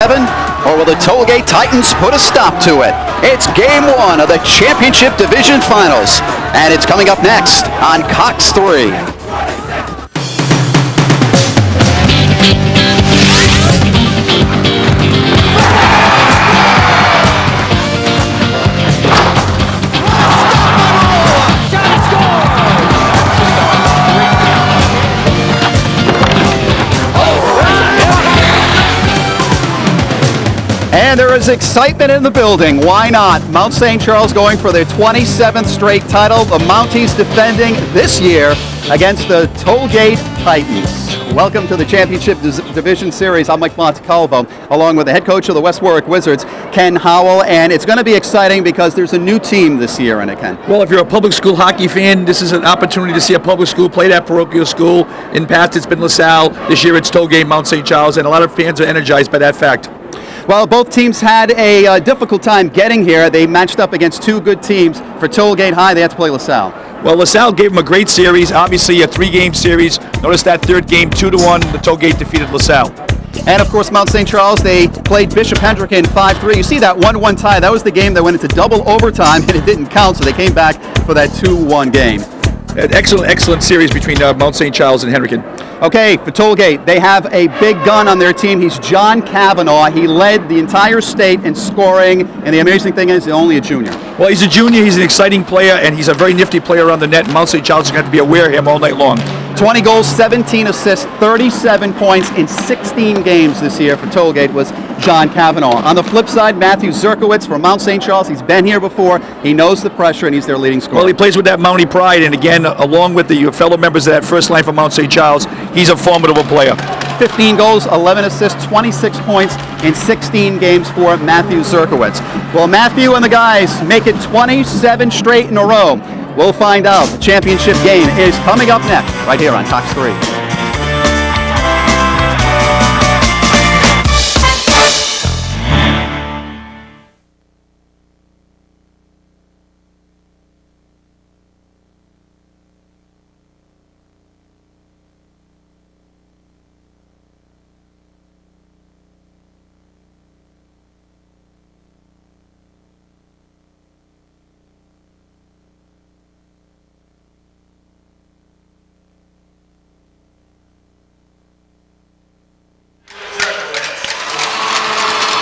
Or will the Tollgate Titans put a stop to it? It's game one of the championship division finals, and it's coming up next on Cox 3. And there is excitement in the building. Why not? Mount St. Charles going for their 27th straight title. The Mounties defending this year against the Tollgate Titans. Welcome to the Championship Division Series. I'm Mike Montecalvo, along with the head coach of the West Warwick Wizards, Ken Howell. And it's going to be exciting because there's a new team this year in it, Ken. Well, if you're a public school hockey fan, this is an opportunity to see a public school play that parochial school. In the past, it's been LaSalle. This year, it's Tollgate, Mount St. Charles, and a lot of fans are energized by that fact. Well, both teams had a difficult time getting here. They matched up against two good teams. For Tollgate High, they had to play LaSalle. Well, LaSalle gave them a great series, obviously a three-game series. Notice that third game, 2-1, the Tollgate defeated LaSalle. And, of course, Mount St. Charles, they played Bishop Hendrick in 5-3. You see that 1-1 tie. That was the game that went into double overtime, and it didn't count, so they came back for that 2-1 game. An excellent series between Mount St. Charles and Henrican. Okay, for Tollgate, they have a big gun on their team. He's John Cavanaugh. He led the entire state in scoring, and the amazing thing is he's only a junior. Well, he's a junior. He's an exciting player, and he's a very nifty player around the net. And Mount St. Charles is going to have to be aware of him all night long. 20 goals, 17 assists, 37 points in 16 games this year for Tollgate was John Cavanaugh. On the flip side, Matthew Zerkowitz from Mount St. Charles. He's been here before. He knows the pressure, and he's their leading scorer. Well, he plays with that Mountie pride, and again, along with the fellow members of that first line from Mount St. Charles, he's a formidable player. 15 goals, 11 assists, 26 points in 16 games for Matthew Zerkowitz. Well, Matthew and the guys make it 27 straight in a row. We'll find out. The championship game is coming up next, right here on Cox 3.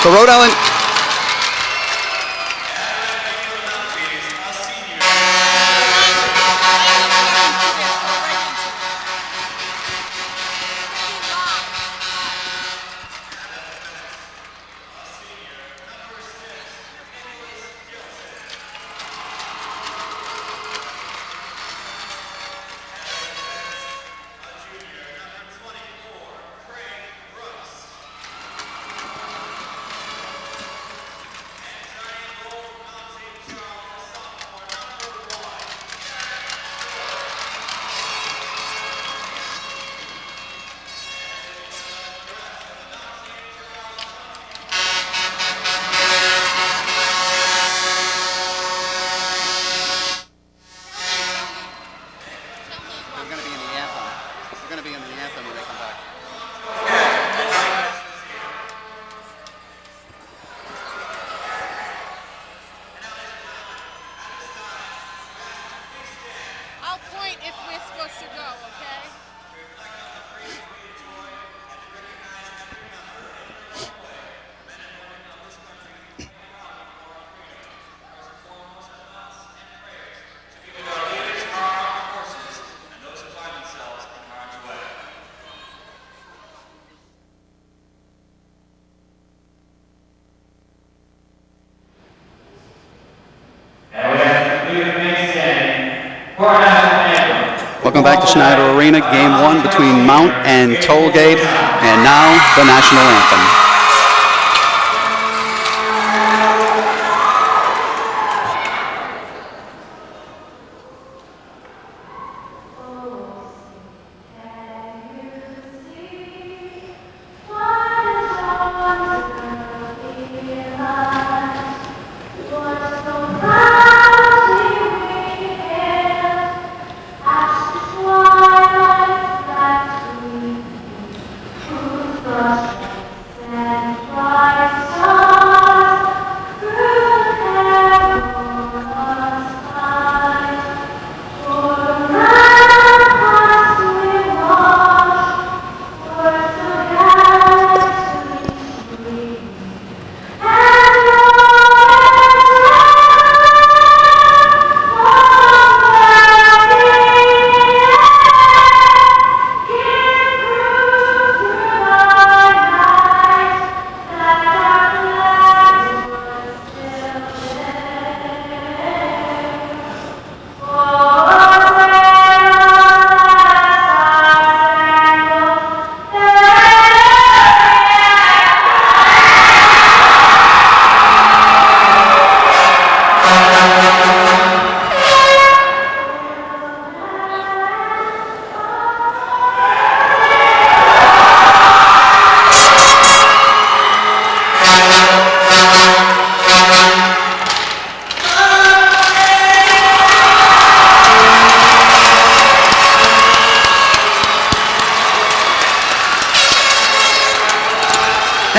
For Rhode Island. If we're supposed to go, okay? Welcome back to Schneider Arena, game one between Mount and Tollgate, and now the national anthem.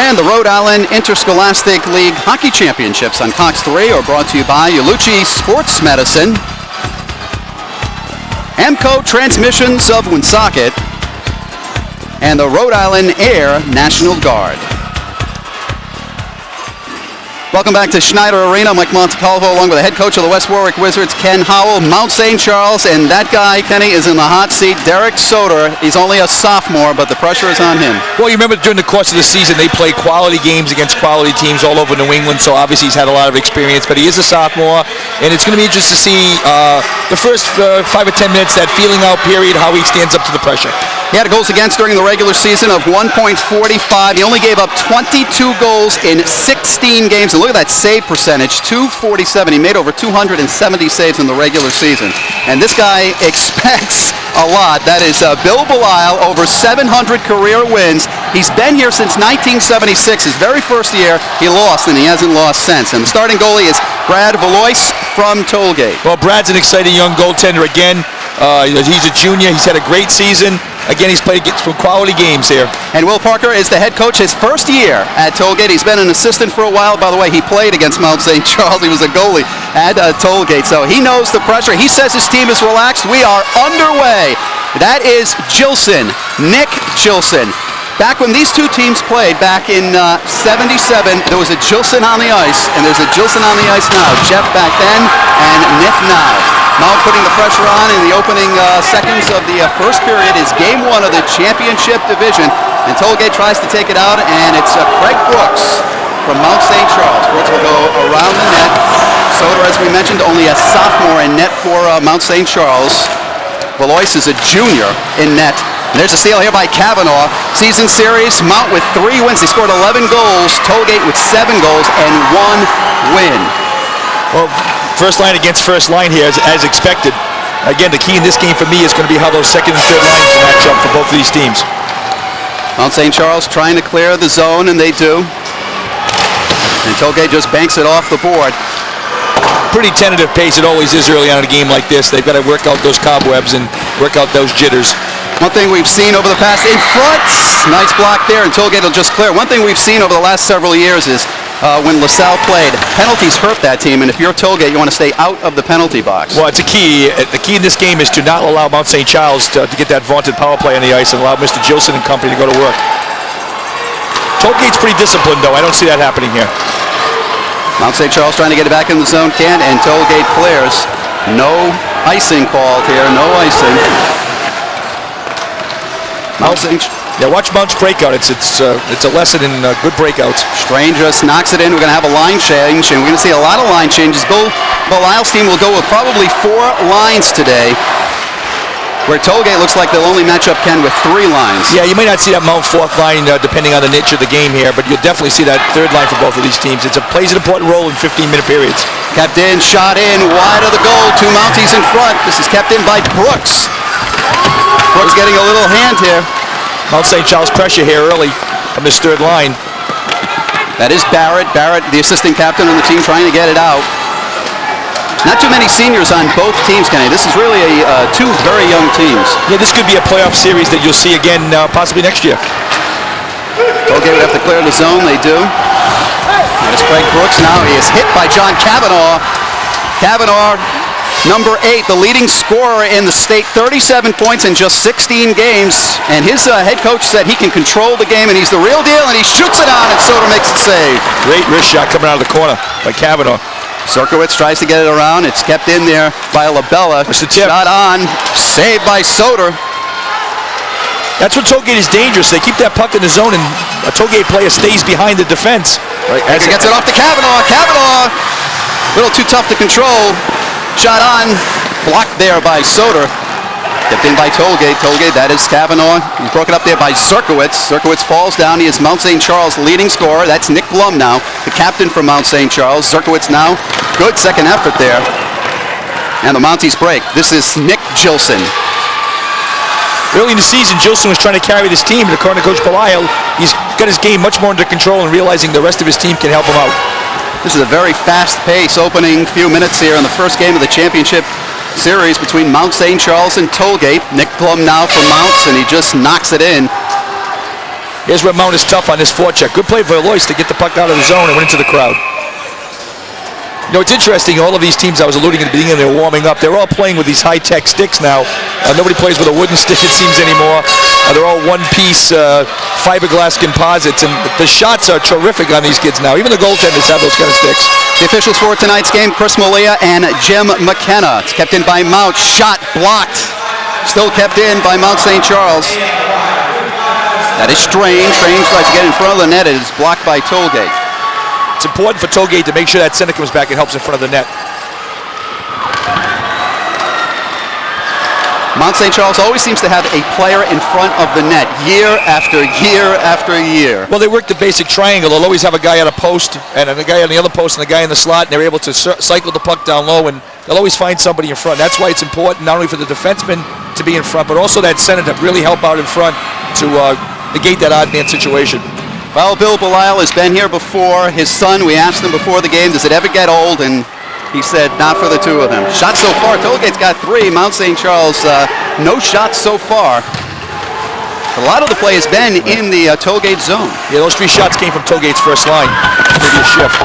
And the Rhode Island Interscholastic League Hockey Championships on Cox 3 are brought to you by Yulucci Sports Medicine, Amco Transmissions of Woonsocket, and the Rhode Island Air National Guard. Welcome back to Schneider Arena. Mike Montecalvo along with the head coach of the West Warwick Wizards, Ken Howell, Mount St. Charles, and that guy, Kenny, is in the hot seat, Derek Soder. He's only a sophomore, but the pressure is on him. Well, you remember during the course of the season, they play quality games against quality teams all over New England, so obviously he's had a lot of experience, but he is a sophomore, and it's going to be interesting to see the first 5 or 10 minutes, that feeling out period, how he stands up to the pressure. He had goals against during the regular season of 1.45. He only gave up 22 goals in 16 games. And look at that save percentage, 247. He made over 270 saves in the regular season. And this guy expects a lot. That is Bill Belisle, over 700 career wins. He's been here since 1976. His very first year, he lost, and he hasn't lost since. And the starting goalie is Brad Valois from Tollgate. Well, Brad's an exciting young goaltender again. He's a junior. He's had a great season. Again, he's played some quality games here. And Will Parker is the head coach his first year at Tollgate. He's been an assistant for a while. By the way, he played against Mount St. Charles. He was a goalie at Tollgate. So he knows the pressure. He says his team is relaxed. We are underway. That is Gilson, Nick Gilson. Back when these two teams played back in 77, there was a Gilson on the ice, and there's a Gilson on the ice now. Jeff back then, and Nick now. Now putting the pressure on in the opening seconds of the first period is game one of the championship division. And Tollgate tries to take it out, and it's Craig Brooks from Mount St. Charles. Brooks will go around the net. Soder, as we mentioned, only a sophomore in net for Mount St. Charles. Valois is a junior in net. And there's a steal here by Kavanaugh. Season series, Mount with 3 wins. They scored 11 goals. Tollgate with 7 goals and 1 win. Well, first line against first line here, as expected. Again, the key in this game for me is going to be how those second and third lines match up for both of these teams. Mount St. Charles trying to clear the zone, and they do. And Tollgate just banks it off the board. Pretty tentative pace it always is early on in a game like this. They've got to work out those cobwebs and work out those jitters. One thing we've seen over the past, in front, nice block there, and Tollgate will just clear. One thing we've seen over the last several years is when LaSalle played, penalties hurt that team, and if you're Tollgate, you want to stay out of the penalty box. Well, it's a key. The key in this game is to not allow Mount St. Charles to get that vaunted power play on the ice and allow Mr. Gilson and company to go to work. Tollgate's pretty disciplined, though. I don't see that happening here. Mount St. Charles trying to get it back in the zone, can, and Tollgate clears. No icing called here, no icing. Yeah, watch Mount's breakout. It's a lesson in good breakouts. Strange just knocks it in. We're going to have a line change, and we're going to see a lot of line changes. Bill Belisle's team will go with probably 4 lines today, where Tollgate looks like they'll only match up, Ken, with 3 lines. Yeah, you may not see that Mount 4th line depending on the nature of the game here, but you'll definitely see that 3rd line for both of these teams. It plays an important role in 15-minute periods. Kept in, shot in, wide of the goal. 2 Mounties in front. This is kept in by Brooks. Brooks getting a little hand here. Mount St. Charles pressure here early from this 3rd line. That is Barrett. Barrett, the assistant captain on the team, trying to get it out. Not too many seniors on both teams, Kenny. This is really 2 very young teams. Yeah, this could be a playoff series that you'll see again possibly next year. Tollgate would have to clear the zone. They do. There's Craig Brooks now. He is hit by John Kavanaugh. Kavanaugh, number 8, the leading scorer in the state, 37 points in just 16 games. And his head coach said he can control the game, and he's the real deal, and he shoots it on, and Soder makes the save. Great wrist shot coming out of the corner by Kavanaugh. Zerkowitz tries to get it around. It's kept in there by Labella. What's the tip? Shot on, saved by Soder. That's when Tollgate is dangerous. They keep that puck in the zone, and a Tollgate player stays behind the defense. Right, as he gets it off to Kavanaugh. Kavanaugh, a little too tough to control. Shot on, blocked there by Soder. Kept in by Tollgate. Tollgate, that is Kavanaugh. He's broken up there by Zerkowitz. Zerkowitz falls down. He is Mount St. Charles' leading scorer. That's Nick Blum now, the captain for Mount St. Charles. Zerkowitz now, good second effort there. And the Mounties break. This is Nick Gilson. Early in the season, Gilson was trying to carry this team, and according to Coach Belisle, he's got his game much more under control and realizing the rest of his team can help him out. This is a very fast-paced opening few minutes here in the first game of the championship series between Mount St. Charles and Tollgate. Nick Blum now for Mounts, and he just knocks it in. Here's where Mount is tough on this forecheck. Good play for Alois to get the puck out of the zone and went into the crowd. You know, it's interesting, all of these teams I was alluding at the beginning, they're warming up. They're all playing with these high-tech sticks now. Nobody plays with a wooden stick, it seems, anymore. They're all one-piece fiberglass composites, and the shots are terrific on these kids now. Even the goaltenders have those kind of sticks. The officials for tonight's game, Chris Malia and Jim McKenna. It's kept in by Mount. Shot blocked. Still kept in by Mount St. Charles. That is Strange. Strange tries to get in front of the net. It is blocked by Tollgate. It's important for Tollgate to make sure that center comes back and helps in front of the net. Mount St. Charles always seems to have a player in front of the net year after year after year. Well, they work the basic triangle. They'll always have a guy on a post and a guy on the other post and a guy in the slot, and they're able to cycle the puck down low, and they'll always find somebody in front. That's why it's important not only for the defenseman to be in front, but also that center to really help out in front to negate that odd man situation. Well, Bill Belisle has been here before. His son, we asked him before the game, does it ever get old? And he said, not for the two of them. Shots so far, Tollgate's got 3. Mount St. Charles, no shots so far. A lot of the play has been in the Tollgate zone. Yeah, those 3 shots came from Tollgate's first line. Maybe a shift.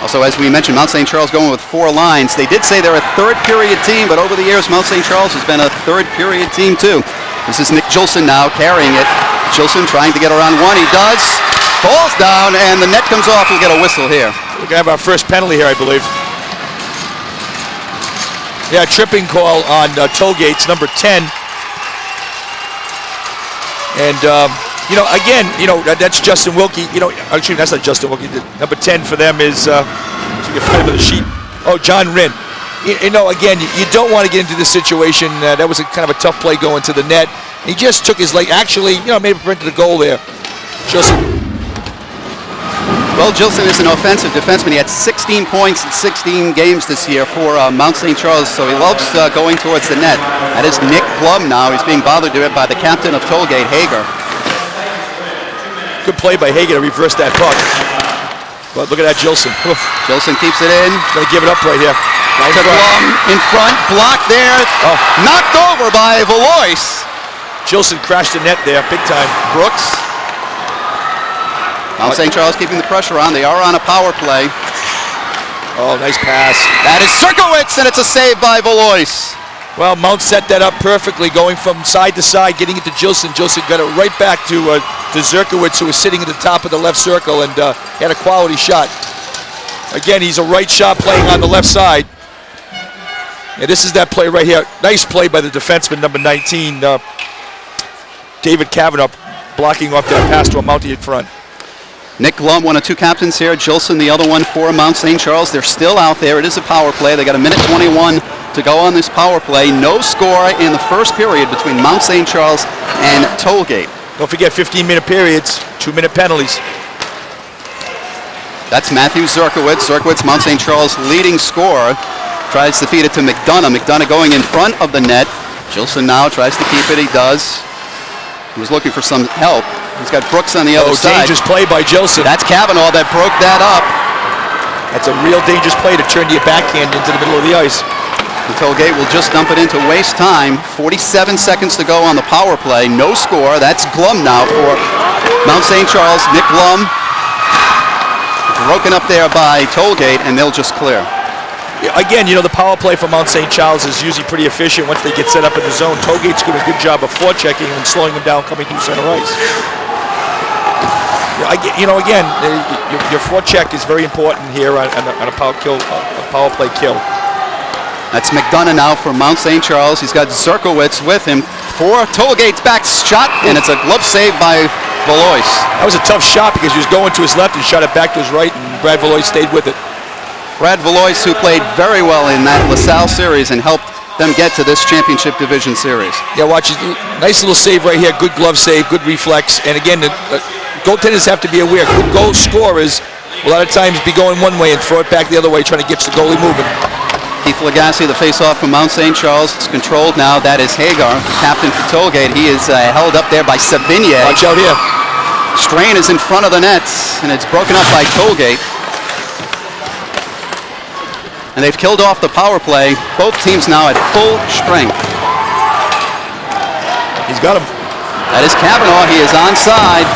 Also, as we mentioned, Mount St. Charles going with 4 lines. They did say they're a third-period team, but over the years, Mount St. Charles has been a third-period team, too. This is Nick Gilson now carrying it. Gilson trying to get around one. He does. Falls down, and the net comes off. We'll get a whistle here. We're going to have our first penalty here, I believe. Yeah, tripping call on Tollgate's number 10. And, you know, again, you know, that's Justin Wilkie. You know, actually, that's not Justin Wilkie. Number 10 for them is, so we get flip of the sheet. Oh, John Rinn. You know, again, you don't want to get into this situation. That was a kind of a tough play going to the net. He just took his leg. Actually, you know, made a print to the goal there. Gilson. Well, Gilson is an offensive defenseman. He had 16 points in 16 games this year for Mount St. Charles, so he loves going towards the net. That is Nick Blum now. He's being bothered to it by the captain of Tollgate, Hager. Good play by Hager to reverse that puck. But look at that Gilson. Oof. Gilson keeps it in. Going to give it up right here. To Blum in front, blocked there. Oh. Knocked over by Valois. Gilson crashed the net there, big time. Brooks. Mount St. Charles keeping the pressure on. They are on a power play. Oh, nice pass. That is Zerkowitz, and it's a save by Valois. Well, Mount set that up perfectly, going from side to side, getting it to Gilson. Gilson got it right back to Zerkowitz, who was sitting at the top of the left circle, and had a quality shot. Again, he's a right shot playing on the left side. And this is that play right here. Nice play by the defenseman, number 19, David Kavanaugh, blocking off that pass to a Mountie in front. Nick Blum, one of 2 captains here. Gilson, the other one for Mount St. Charles. They're still out there. It is a power play. They got 1:21 to go on this power play. No score in the first period between Mount St. Charles and Tollgate. Don't forget 15-minute periods, 2-minute penalties. That's Matthew Zerkowitz. Zerkowitz, Mount St. Charles' leading scorer. Tries to feed it to McDonough. McDonough going in front of the net. Gilson now tries to keep it. He does. He was looking for some help. He's got Brooks on the other side. Dangerous play by Gilson. That's Kavanaugh that broke that up. That's a real dangerous play to turn your backhand into the middle of the ice. The Tollgate will just dump it in to waste time. 47 seconds to go on the power play. No score. That's Glum now for Mount St. Charles. Nick Glum broken up there by Tollgate, and they'll just clear. Again, you know, the power play for Mount St. Charles is usually pretty efficient once they get set up in the zone. Tollgate's doing a good job of forechecking and slowing them down coming through center ice. You know, again, your forecheck is very important here on a power play kill. That's McDonough now for Mount St. Charles. He's got Zerkowitz with him for Tollgate's back shot, and it's a glove save by Valois. That was a tough shot because he was going to his left and shot it back to his right, and Brad Valois stayed with it. Brad Valois, who played very well in that LaSalle series and helped them get to this championship division series. Yeah, watch it. Nice little save right here. Good glove save, good reflex. And again, the goaltenders have to be aware. Good goal scorers a lot of times be going one way and throw it back the other way, trying to get the goalie moving. Keith Lagasse, the face-off from Mount St. Charles. It's controlled now. That is Hagar, captain for Tollgate. He is held up there by Savigny. Watch out here. Strain is in front of the net, and it's broken up by tollgate. And they've killed off the power play. Both teams now at full strength. He's got him. That is Kavanaugh. He is onside.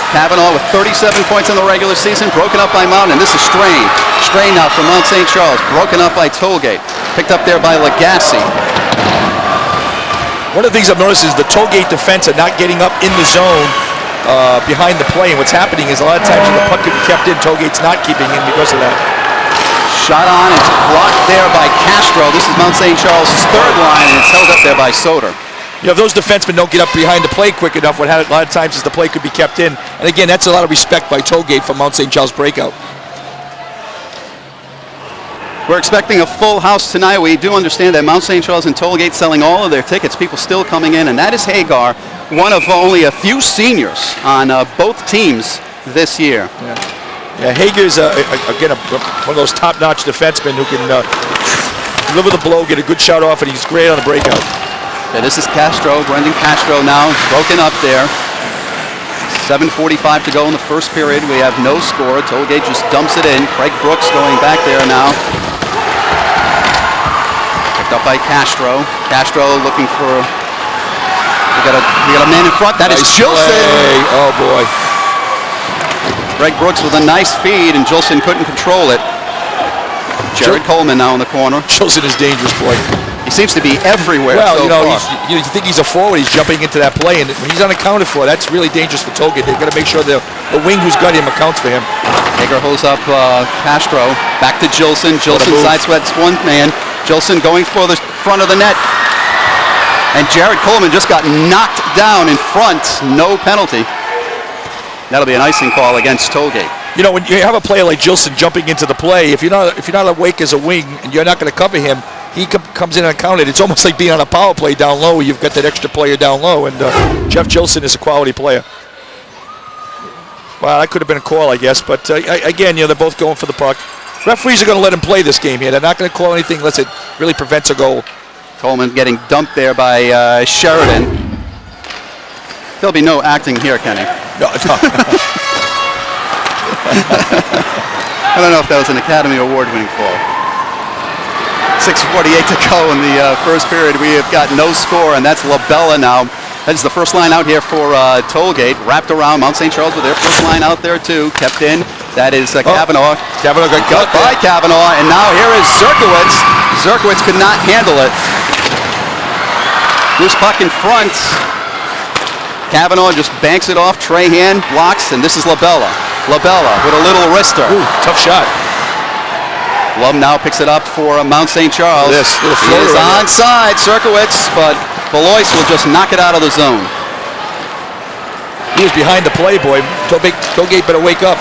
Kavanaugh with 37 points in the regular season, broken up by Mountain. And this is Strain. Strain now from Mount St. Charles, broken up by tollgate. Picked up there by Legacy. One of the things I've noticed is the tollgate defense are not getting up in the zone behind the play. And what's happening is a lot of times when the puck can be kept in, tollgate's not keeping in because of that. Shot on, it's blocked there by Castro. This is Mount St. Charles' third line, and it's held up there by Soder. You know, if those defensemen don't get up behind the play quick enough, what happens a lot of times is the play could be kept in. And again, that's a lot of respect by tollgate for Mount St. Charles breakout. We're expecting a full house tonight. We do understand that Mount St. Charles and tollgate selling all of their tickets. People still coming in, and that is Hagar, one of only a few seniors on both teams this year. Yeah, Hager's, again, one of those top-notch defensemen who can deliver the blow, get a good shot off, and he's great on the breakout. Yeah, this is Castro, Brendan Castro now, broken up there. 7:45 to go in the first period. We have no score. Tollgate just dumps it in. Craig Brooks going back there now. Picked up by Castro. Castro looking for... We got a man in front. That is Gilson. Oh, boy. Greg Brooks with a nice feed, and Gilson couldn't control it. Jared Coleman now in the corner. Gilson is dangerous, boy. He seems to be everywhere. Well, so you far. you think he's a forward, he's jumping into that play, and when he's unaccounted for, that's really dangerous for Tollgate. They've got to make sure the wing who's got him accounts for him. Hager holds up Castro. Back to Gilson. Gilson sideswipes one man. Gilson going for the front of the net. And Jared Coleman just got knocked down in front. No penalty. That'll be an icing call against Tollgate. You know, when you have a player like Gilson jumping into the play, if you're not awake as a wing and you're not going to cover him, he comes in unaccounted. It's almost like being on a power play down low. You've got that extra player down low, and Jeff Gilson is a quality player. Well, that could have been a call, I guess, but again, they're both going for the puck. Referees are going to let him play this game here. They're not going to call anything unless it really prevents a goal. Coleman getting dumped there by Sheridan. There'll be no acting here, Kenny. No. I don't know if that was an Academy Award-winning call. 6:48 to go in the first period. We have got no score, and that's LaBella now. That is the first line out here for Tollgate. Wrapped around Mount St. Charles with their first line out there, too. Kept in. That is Kavanaugh. Kavanaugh got cut by Kavanaugh, and now here is Zerkowitz. Zerkowitz could not handle it. Loose puck in front. Kavanaugh just banks it off. Trahan blocks, and this is LaBella. LaBella with a little wrister. Ooh, tough shot. Lum now picks it up for Mount St. Charles. Yes, he is onside, Zerkowitz, but Valois will just knock it out of the zone. He was behind the play, boy. Tollgate better wake up.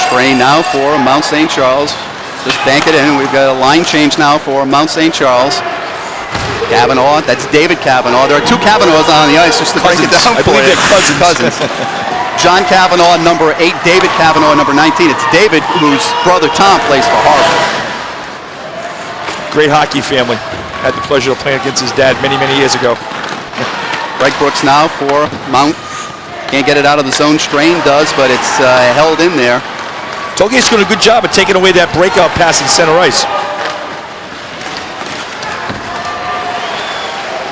Strain now for Mount St. Charles. Just bank it in. We've got a line change now for Mount St. Charles. Kavanaugh, that's David Kavanaugh. There are two Kavanaughs on the ice, just to break it down for you. I believe they're cousins. John Kavanaugh, number 8. David Kavanaugh, number 19. It's David, whose brother Tom plays for Harvard. Great hockey family. Had the pleasure of playing against his dad many, many years ago. Greg Brooks now for Mount. Can't get it out of the zone. Strain does, but it's held in there. Tollgate's doing a good job of taking away that breakout pass in center ice.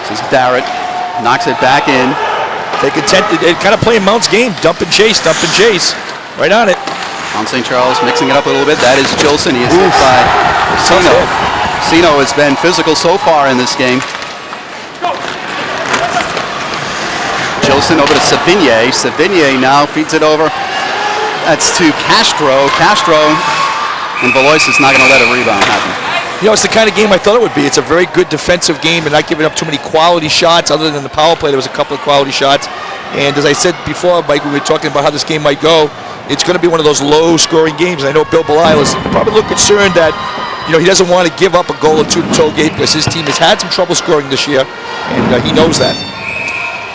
This is Barrett. Knocks it back in. They're kind of playing Mount's game. Dump and chase, dump and chase. Right on it. Mount St. Charles mixing it up a little bit. That is Gilson. He is hit by Sino. Sino has been physical so far in this game. Gilson over to Savigny. Savigny now feeds it over. That's to Castro. Castro, and Valois is not going to let a rebound happen. You know, it's the kind of game I thought it would be. It's a very good defensive game and not giving up too many quality shots. Other than the power play, there was a couple of quality shots. And as I said before, Mike, when we were talking about how this game might go, it's going to be one of those low-scoring games. And I know Bill Belisle is probably a little concerned that, he doesn't want to give up a goal or two to Tollgate because his team has had some trouble scoring this year, and he knows that.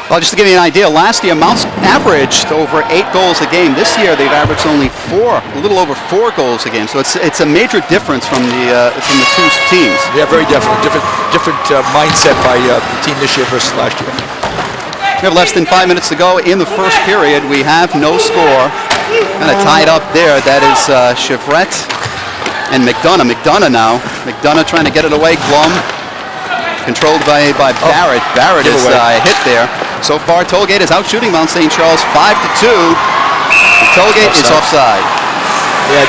Well, just to give you an idea, last year Mount's averaged over 8 goals a game. This year they've averaged only a little over 4 goals a game. So it's a major difference from the two teams. Yeah, very definitely. Different mindset by the team this year versus last year. We have less than 5 minutes to go in the first period. We have no score. Kind of tied up there. That is Chevret and McDonough. McDonough now. McDonough trying to get it away. Glum controlled by Barrett. Barrett is hit there. So far, Tollgate is out shooting Mount St. Charles 5-2. Tollgate is offside. Yeah,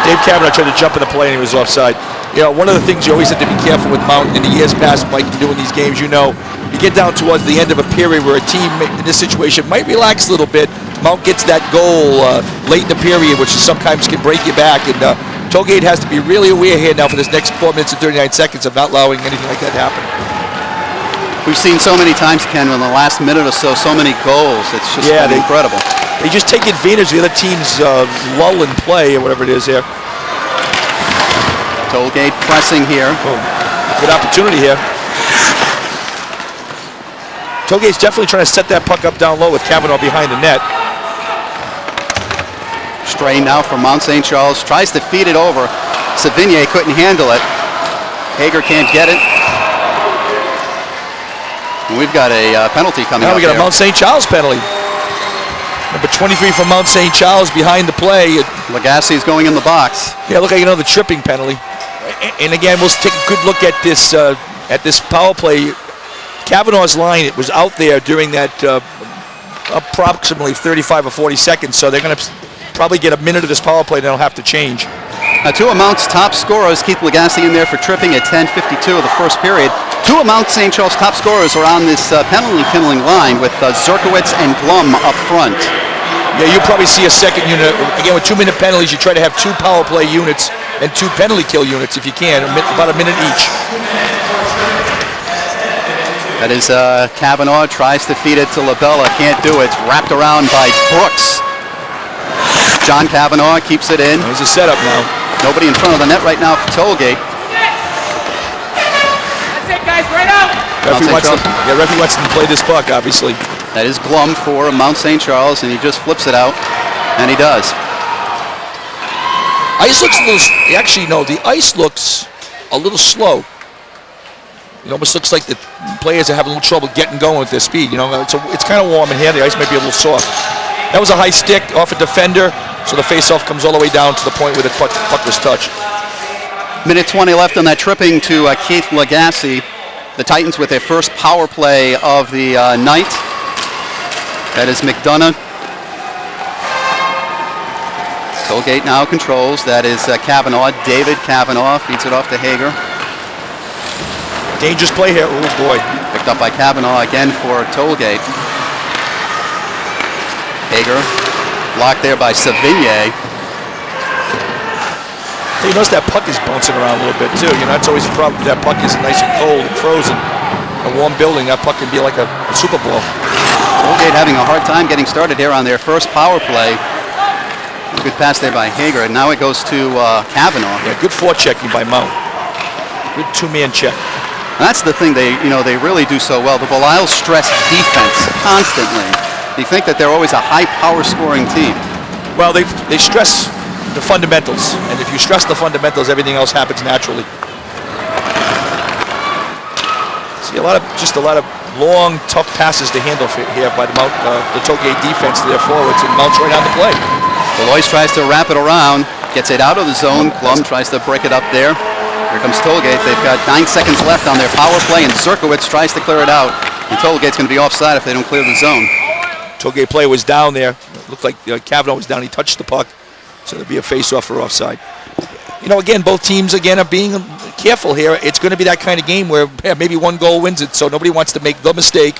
Dave Kavanaugh tried to jump in the play and he was offside. You know, one of the things you always have to be careful with Mount in the years past, Mike, doing these games, you know, you get down towards the end of a period where a team in this situation might relax a little bit. Mount gets that goal late in the period, which sometimes can break your back. And Tollgate has to be really aware here now for this next 4 minutes and 39 seconds of not allowing anything like that to happen. We've seen so many times, Ken, in the last minute or so many goals. It's just incredible. They just take advantage of the other team's lull in play or whatever it is here. Tollgate pressing here. Oh, good opportunity here. Tollgate's definitely trying to set that puck up down low with Kavanaugh behind the net. Stray now from Mount St. Charles. Tries to feed it over. Savigny couldn't handle it. Hager can't get it. And we've got a penalty coming up. Now we got a Mount St. Charles penalty. Number 23 from Mount St. Charles behind the play. Lagasse's going in the box. Yeah, look like another tripping penalty. And again, we'll take a good look at this power play. Kavanaugh's line, it was out there during that approximately 35 or 40 seconds, so they're going to probably get a minute of this power play, and they'll have to change. Now, two of Mount's top scorers, Keith Lagasse in there for tripping at 10:52 of the first period. Two of Mount St. Charles' top scorers are on this penalty-killing line with Zerkowitz and Glum up front. Yeah, you'll probably see a second unit. Again, with 2 minute penalties, you try to have 2 power play units and 2 penalty kill units if you can, about a minute each. That is Kavanaugh, tries to feed it to Labella, can't do it. It's wrapped around by Brooks. John Kavanaugh keeps it in. There's a setup now. Nobody in front of the net right now for Tollgate. That's it, guys, right out! Referee wants to play this puck, obviously. That is Glum for Mount St. Charles, and he just flips it out, and he does. Ice looks a little, actually, no, the ice looks a little slow. It almost looks like the players are having a little trouble getting going with their speed. You know, it's kind of warm in here. The ice might be a little soft. That was a high stick off a defender, so the face-off comes all the way down to the point where the puck was touched. Minute 20 left on that tripping to Keith Lagasse. The Titans with their first power play of the night. That is McDonough. Tollgate now controls. That is Kavanaugh. David Kavanaugh feeds it off to Hager. Dangerous play here. Oh, boy. Picked up by Kavanaugh again for Tollgate. Hager blocked there by Savigny. You notice that puck is bouncing around a little bit, too. You know, that's always a problem. If that puck is nice and cold and frozen, a warm building, that puck can be like a Super Bowl. Tollgate having a hard time getting started here on their first power play. Good pass there by Hager, and now it goes to Kavanaugh. Yeah, good forechecking by Mount. Good two-man check. And that's the thing they really do so well. The Belisle stress defense constantly. You think that they're always a high power scoring team. Well, they stress the fundamentals, and if you stress the fundamentals, everything else happens naturally. See a lot of long, tough passes to handle here by the Tollgate defense to their forwards, and Mount's right on the play. Delois tries to wrap it around, gets it out of the zone. Glum tries to break it up there. Here comes Tollgate. They've got 9 seconds left on their power play, and Zerkowitz tries to clear it out. And Tollgate's going to be offside if they don't clear the zone. Tollgate player was down there. It looked like Kavanaugh was down. He touched the puck, so there'll be a face-off or offside. You know, again, both teams, again, are being careful here. It's going to be that kind of game where maybe one goal wins it, so nobody wants to make the mistake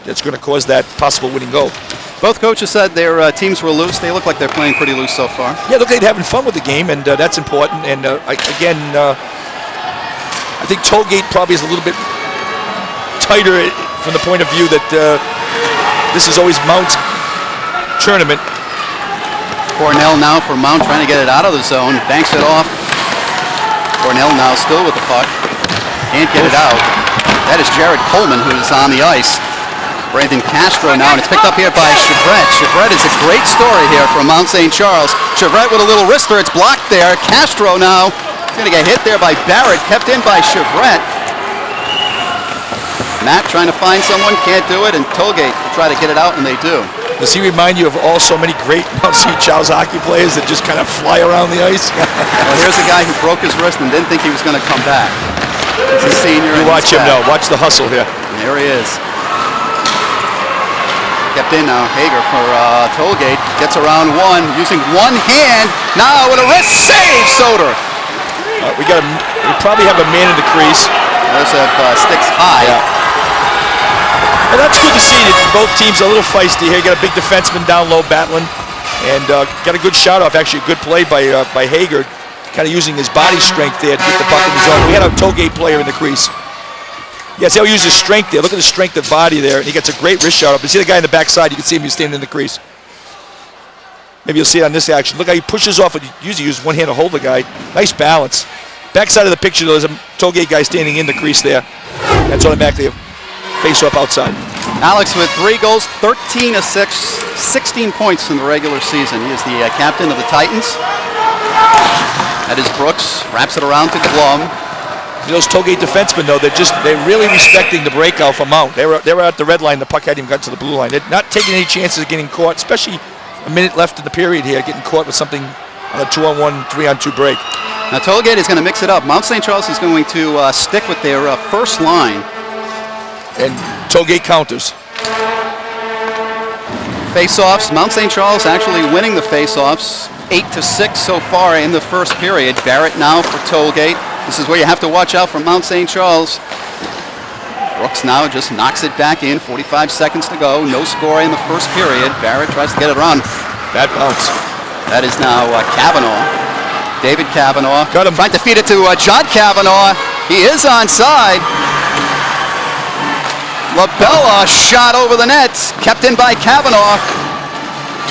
that's going to cause that possible winning goal. Both coaches said their teams were loose. They look like they're playing pretty loose so far. Yeah, look like they're having fun with the game, and that's important. And I think Tollgate probably is a little bit tighter from the point of view that this is always Mount's tournament. Cornell now for Mount, trying to get it out of the zone. Banks it off. Cornell now still with the puck. Can't get it out. That is Jared Coleman who is on the ice. Brandon Castro now, and it's picked up here by Chevret. Chevret is a great story here from Mount St. Charles. Chevret with a little wrister. It's blocked there. Castro now going to get hit there by Barrett. Kept in by Chevret. Matt trying to find someone, can't do it, and Tollgate try to get it out, and they do. Does he remind you of all so many great Mount St. Charles hockey players that just kind of fly around the ice? Well, here's a guy who broke his wrist and didn't think he was going to come back. He's a senior. You watch him now. Watch the hustle here. And there he is. Kept in now. Hager for Tollgate. Gets around one using one hand. Now with a wrist save, Soder. We probably have a man in the crease. Those have sticks high. Yeah. And that's good to see that both teams are a little feisty here. Got a big defenseman down low battling, and got a good shot off. Actually, a good play by Hager, kind of using his body strength there to get the puck in the zone. We had a Tollgate player in the crease. Yeah, see how he used his strength there. Look at the strength of body there, and he gets a great wrist shot up. You see the guy in the backside. You can see him standing in the crease. Maybe you'll see it on this action. Look how he pushes off. He usually uses one hand to hold the guy. Nice balance. Backside of the picture, there's a Tollgate guy standing in the crease there. That's automatically a face-off outside. Alex with 3 goals, 13 assists, 16 points in the regular season. He is the captain of the Titans. That is Brooks. Wraps it around to Glum. Those Tollgate defensemen, though, they're really respecting the breakout from Mount. They were at the red line. The puck hadn't even got to the blue line. They're not taking any chances of getting caught, especially a minute left in the period here, getting caught with something on a 2-on-1, 3-on-2 break. Now Tollgate is going to mix it up. Mount St. Charles is going to stick with their first line. And Tollgate counters. Face-offs. Mount St. Charles actually winning the face-offs 8-6 so far in the first period. Barrett now for Tollgate. This is where you have to watch out for Mount St. Charles. Brooks now just knocks it back in. 45 seconds to go. No score in the first period. Barrett tries to get it around. Bad bounce. That is now Kavanaugh. David Kavanaugh. Got him. Trying to feed it to John Kavanaugh. He is onside. Labella shot over the net, kept in by Kavanaugh.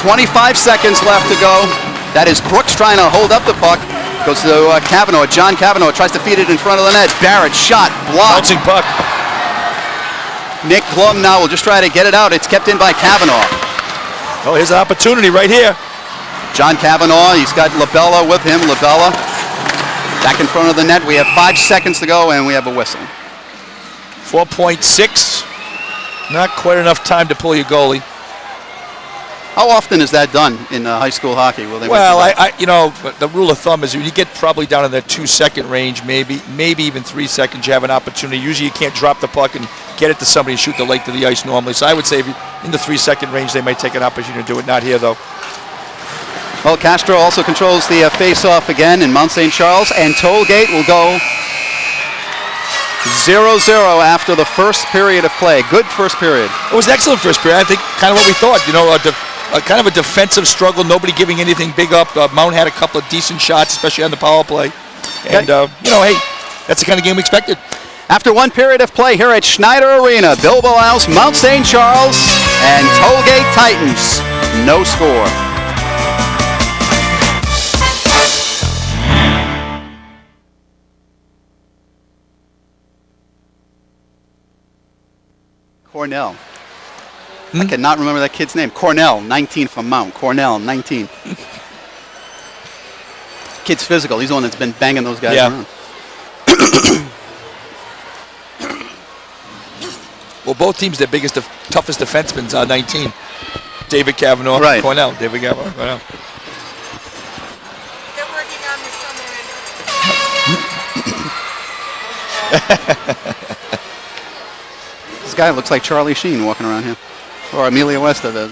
25 seconds left to go. That is Brooks trying to hold up the puck. Goes to Kavanaugh. John Kavanaugh tries to feed it in front of the net. Barrett shot, blocked. Bouncing puck. Nick Glum now will just try to get it out. It's kept in by Kavanaugh. Oh, here's an opportunity right here. John Kavanaugh, he's got Labella with him. Labella back in front of the net. We have 5 seconds to go and we have a whistle. 4.6. Not quite enough time to pull your goalie. How often is that done in high school hockey? The rule of thumb is when you get probably down in the 2-second range, maybe even 3 seconds, you have an opportunity. Usually you can't drop the puck and get it to somebody and shoot the length of the ice normally. So I would say if you're in the 3-second range, they might take an opportunity to do it. Not here, though. Well, Castro also controls the face-off again in Mount St. Charles, and Tollgate will go 0-0 after the first period of play. Good first period. It was an excellent first period. I think kind of what we thought. Kind of a defensive struggle. Nobody giving anything big up. Mount had a couple of decent shots, especially on the power play. And, hey, that's the kind of game we expected. After one period of play here at Schneider Arena, Bill Ballhouse, Mount St. Charles, and Tollgate Titans. No score. Cornell. I cannot remember that kid's name. Cornell, 19 from Mount. Cornell, 19. Kid's physical. He's the one that's been banging those guys around. Well, both teams, their biggest, toughest defensemen are 19. David Kavanaugh, right. Cornell. David Kavanaugh, Cornell. They're working on the summer. This guy looks like Charlie Sheen walking around here. Or Amelia Westa does.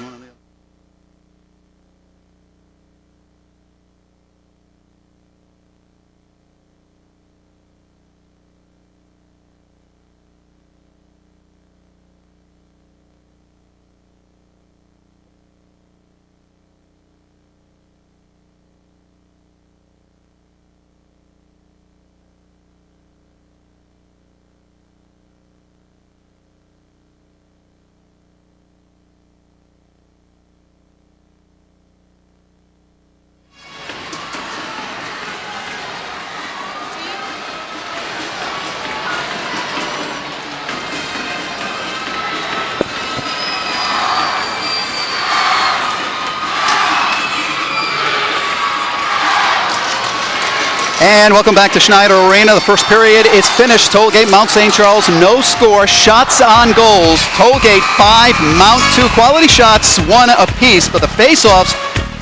And welcome back to Schneider Arena. The first period is finished. Tollgate, Mount St. Charles, no score. Shots on goals. Tollgate 5, Mount 2. Quality shots, 1 apiece. But the face-offs,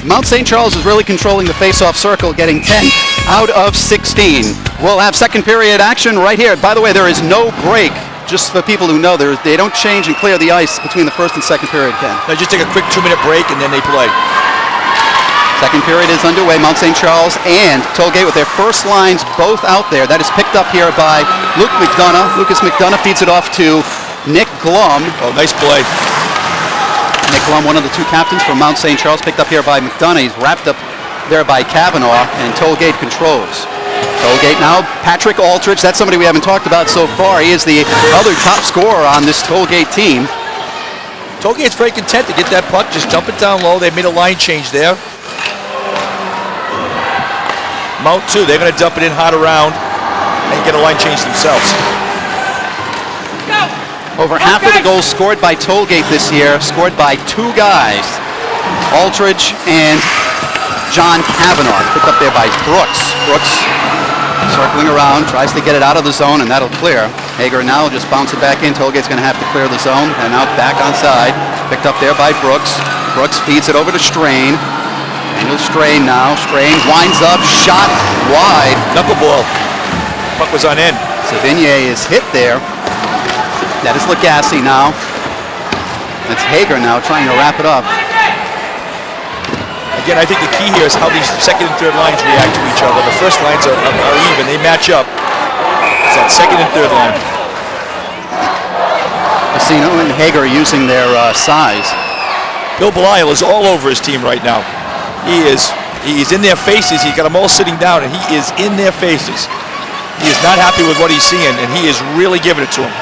Mount St. Charles is really controlling the face-off circle, getting 10 out of 16. We'll have second period action right here. By the way, there is no break. Just for people who know, they don't change and clear the ice between the first and second period, Ken. They just take a quick 2-minute break and then they play. Second period is underway. Mount St. Charles and Tollgate with their first lines both out there. That is picked up here by Luke McDonough. Lucas McDonough feeds it off to Nick Glum. Oh, nice play. Nick Glum, one of the two captains from Mount St. Charles, picked up here by McDonough. He's wrapped up there by Kavanaugh, and Tollgate controls. Tollgate now, Patrick Aldridge. That's somebody we haven't talked about so far. He is the other top scorer on this Tollgate team. Tollgate's very content to get that puck, just dump it down low. They made a line change there. Mount 2, they're going to dump it in hot around and get a line change themselves. Over half of the goals scored by Tollgate this year, scored by 2 guys, Aldridge and John Kavanaugh, picked up there by Brooks. Brooks circling around, tries to get it out of the zone, and that'll clear. Hager now will just bounce it back in. Tollgate's going to have to clear the zone, and now back onside. Picked up there by Brooks. Brooks feeds it over to Strain. Daniel Strain now. Strain winds up, shot wide. Knuckleball. Puck was on end. Savigny is hit there. That is Lagasse now. It's Hager now trying to wrap it up. Again, I think the key here is how these second and third lines react to each other. The first lines are even. They match up. It's that second and third line. Casino and Hager using their size. Bill Belisle is all over his team right now. He's in their faces. He's got them all sitting down, and he is in their faces. He is not happy with what he's seeing, and he is really giving it to them.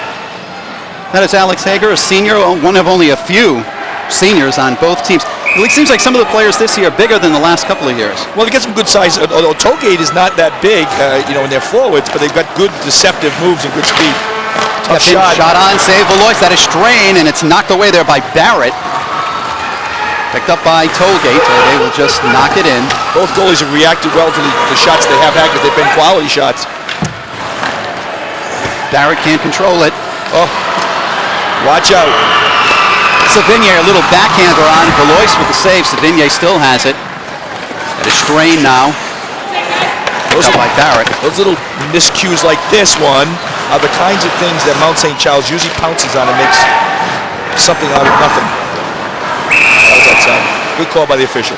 That is Alex Hager, a senior, one of only a few seniors on both teams. It seems like some of the players this year are bigger than the last couple of years. Well, they get some good size. Although Tollgate is not that big, in their forwards, but they've got good deceptive moves and good speed. Tough shot. Shot on, save Valois. That is Strain, and it's knocked away there by Barrett. Picked up by Tollgate. Tollgate will just knock it in. Both goalies have reacted well to the shots they have had, because they've been quality shots. Barrett can't control it. Oh, watch out. Savigny, a little backhander on. Valois with the save. Savigny still has it. That is Strain now. Picked up by Barrett. Those little miscues like this one are the kinds of things that Mount St. Charles usually pounces on and makes something out of nothing. That was outside. Good call by the official.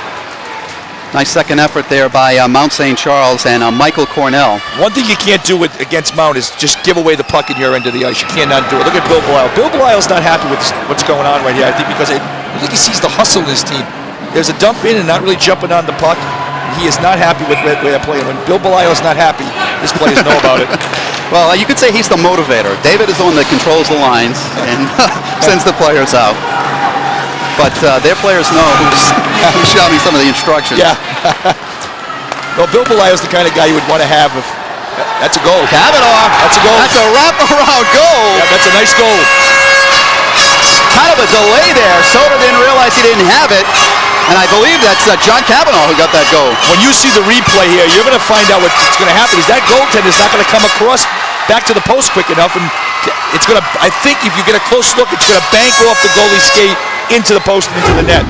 Nice second effort there by Mount St. Charles and Michael Cornell. One thing you can't do against Mount is just give away the puck in your end of the ice. You cannot do it. Look at Bill Belisle. Bill Belisle's not happy with what's going on right here, I think, because I think he sees the hustle in his team. There's a dump in and not really jumping on the puck. He is not happy with the way they're playing. When Bill Belisle's not happy, his players know about it. Well, you could say he's the motivator. David is the one that controls the lines and sends the players out. But their players know who's shouting some of the instructions. Yeah. Well, Bill Belisle's the kind of guy you would want to have. That's a goal. Kavanaugh. That's a goal. That's a wraparound goal. Yeah, that's a nice goal. Kind of a delay there. Soder didn't realize he didn't have it. And I believe that's John Kavanaugh who got that goal. When you see the replay here, you're going to find out what's going to happen. Is that goaltender is not going to come across back to the post quick enough, and it's going to. I think if you get a close look, it's going to bank off the goalie's skate into the post and into the net.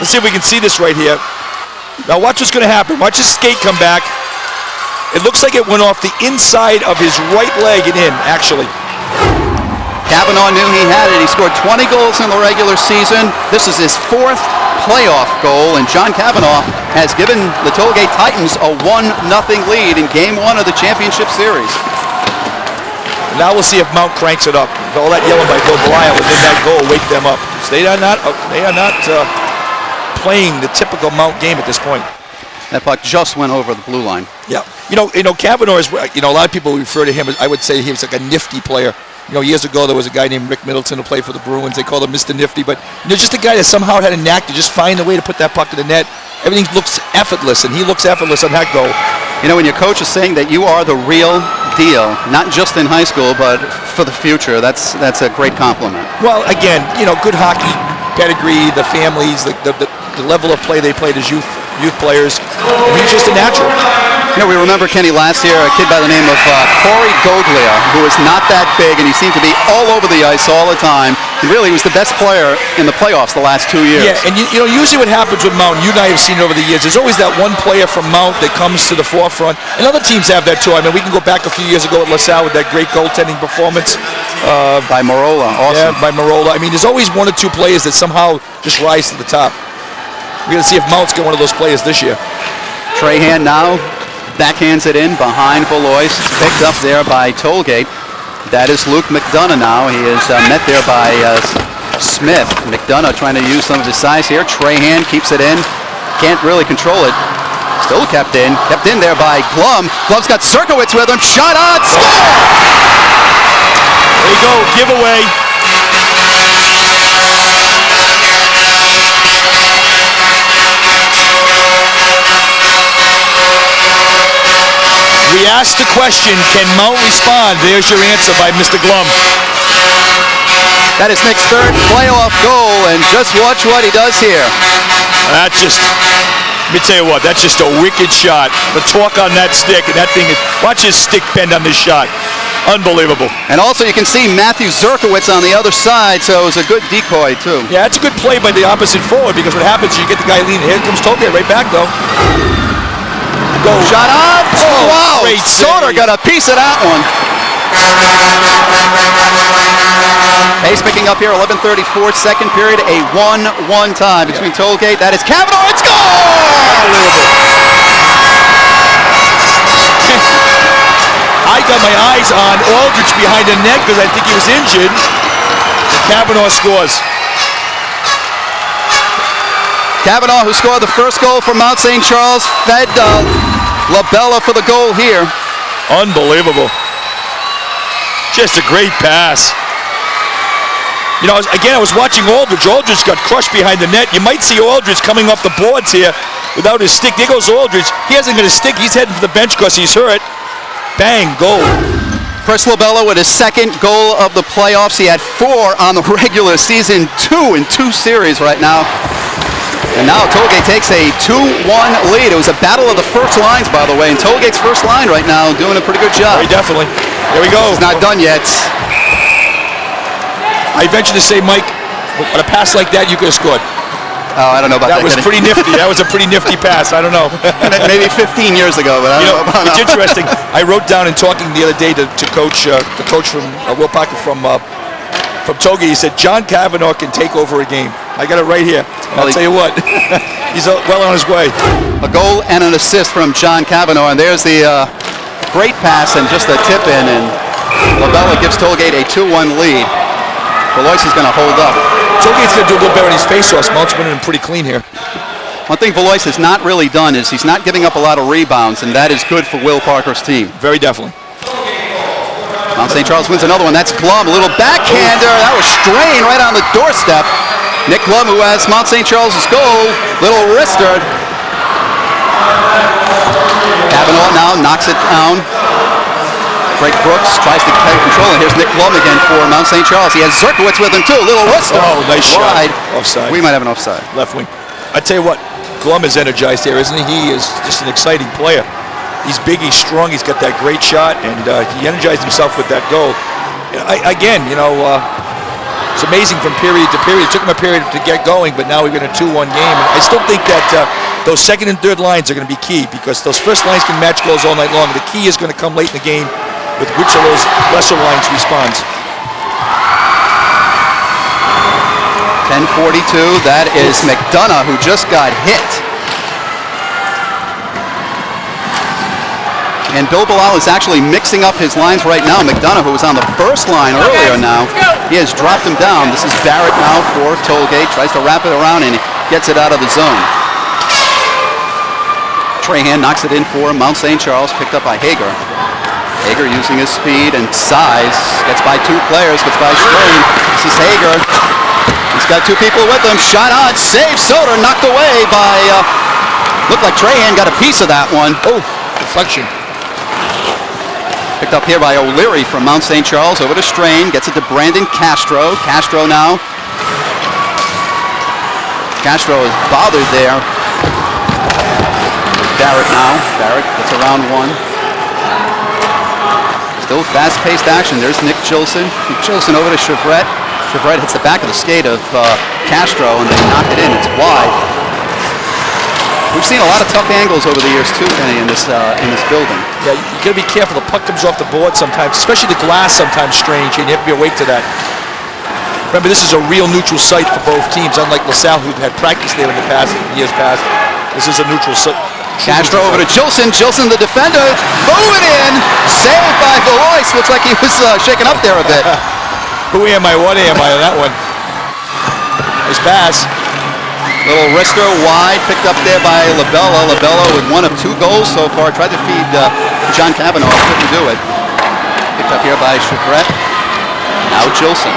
Let's see if we can see this right here. Now watch what's going to happen. Watch his skate come back. It looks like it went off the inside of his right leg and in, actually. Kavanaugh knew he had it. He scored 20 goals in the regular season. This is his 4th playoff goal, and John Kavanaugh has given the Tollgate Titans a 1-0 lead in Game 1 of the championship series. Now we'll see if Mount cranks it up. All that yelling by Bill Belisle within that goal wake them up. So they are not playing the typical Mount game at this point. That puck just went over the blue line. Yeah. You know, Kavanaugh is, a lot of people refer to him as, I would say he was like a nifty player. Years ago there was a guy named Rick Middleton who played for the Bruins. They called him Mr. Nifty, but just a guy that somehow had a knack to just find a way to put that puck to the net. Everything looks effortless, and he looks effortless on that goal. When your coach is saying that you are the real deal, not just in high school, but for the future, that's a great compliment. Well, again, good hockey pedigree, the families, the level of play they played as youth players. And he's just a natural. You know, we remember, Kenny, last year, a kid by the name of Corey Goglia, who was not that big, and he seemed to be all over the ice all the time. And really, he was the best player in the playoffs the last 2 years. Yeah, and you know, usually what happens with Mount, you and I have seen it over the years, there's always that one player from Mount that comes to the forefront. And other teams have that too. I mean, we can go back a few years ago at LaSalle with that great goaltending performance. By Marola, awesome. Yeah, by Marola. I mean, there's always one or two players that somehow just rise to the top. We're going to see if Mount's got one of those players this year. Trahan now backhands it in behind Valois. Picked up there by Tollgate. That is Luke McDonough now. He is met there by Smith. McDonough trying to use some of his size here. Trahan keeps it in. Can't really control it. Still kept in. Kept in there by Glum. Glum's got Serkowitz with him. Shot on. Score! There you go. Giveaway. We asked the question, can Mount respond? There's your answer by Mr. Glum. That is Nick's third playoff goal, and just watch what he does here. That's just, let me tell you what, that's just a wicked shot. The torque on that stick, and that thing, watch his stick bend on this shot. Unbelievable. And also you can see Matthew Zerkowitz on the other side, so it was a good decoy too. Yeah, it's a good play by the opposite forward, because what happens is you get the guy leaning. Here comes Tollgate right back though. Go. Shot up! Oh, wow! Great Soder got a piece of that one. Pace picking up here, 11:34, second period, a 1-1 tie between Tollgate. That is Kavanaugh. It's goal! Unbelievable. I got my eyes on Aldridge behind the net because I think he was injured. And Kavanaugh scores. Kavanaugh, who scored the first goal for Mount St. Charles, fed Labella for the goal here. Unbelievable. Just a great pass. You know, again, I was watching Aldridge. Aldridge got crushed behind the net. You might see Aldridge coming off the boards here without his stick. There goes Aldridge. He hasn't got his stick. He's heading for the bench because he's hurt. Bang, goal. Chris Labella with his second goal of the playoffs. He had 4 on the regular season, 2 in 2 series right now. And now Tollgate takes a 2-1 lead. It was a battle of the first lines, by the way, and Tollgate's first line right now doing a pretty good job. Very definitely. Here we go. It's not done yet. I venture to say, Mike, on a pass like that, you could have scored. Oh, I don't know about that. That was pretty nifty. That was a pretty nifty pass. I don't know. Maybe 15 years ago, but I don't know. It's interesting. I wrote down in talking the other day to coach, the coach from Will Parker from Tollgate. He said, John Kavanaugh can take over a game. I got it right here. I'll tell you what, he's well on his way. A goal and an assist from John Kavanaugh, and there's the great pass and just a tip in, and Labella gives Tollgate a 2-1 lead. Valois is going to hold up. Tollgate's going to do a little better in his face-offs. Mount's winning him pretty clean here. One thing Valois has not really done is he's not giving up a lot of rebounds, and that is good for Will Parker's team. Very definitely. Mount St. Charles wins another one. That's Glum, a little backhander. That was Strain right on the doorstep. Nick Glum, who has Mount St. Charles' goal, little wrister. Kavanaugh now knocks it down. Greg Brooks tries to take control, and here's Nick Glum again for Mount St. Charles. He has Zerkowitz with him too, little wrister. Oh, nice shot. Offside. We might have an offside. Left wing. I tell you what, Glum is energized here, isn't he? He is just an exciting player. He's big, he's strong, he's got that great shot, and he energized himself with that goal. Again, you know, it's amazing from period to period. It took him a period to get going, but now we've got a 2-1 game. And I still think that those second and third lines are going to be key, because those first lines can match goals all night long. The key is going to come late in the game with which of those lesser lines responds. 10:42, that is McDonough, who just got hit. And Bill Bilal is actually mixing up his lines right now. McDonough, who was on the first line earlier now, he has dropped him down. This is Barrett now for Tollgate. Tries to wrap it around and gets it out of the zone. Trahan knocks it in for Mount St. Charles, picked up by Hager. Hager using his speed and size. Gets by 2 players, gets by Strain. This is Hager. He's got 2 people with him. Shot on, save, Soder knocked away by, looked like Trahan got a piece of that one. Oh, deflection. Picked up here by O'Leary from Mount St. Charles, over to Strain, gets it to Brandon Castro. Castro now. Castro is bothered there. Barrett now. Barrett gets around one. Still fast-paced action. There's Nick Jolson. Nick Jolson over to Chevrette. Chevrette hits the back of the skate of Castro, and they knock it in. It's wide. We've seen a lot of tough angles over the years too, Kenny, in this building. Yeah, you got to be careful. The puck comes off the board sometimes, especially the glass sometimes strange, and you have to be awake to that. Remember, this is a real neutral site for both teams, unlike LaSalle, who had practiced there in the past, years past. This is a neutral site. Castro over to Jolson. Jolson, the defender, moving in, saved by Valois. Looks like he was shaken up there a bit. Who am I? What am I on that one? Nice pass. Little wrister wide, picked up there by Labella. Labella with 1 of 2 goals so far. Tried to feed John Cavanaugh, couldn't do it. Picked up here by Chevrette. Now Jolson.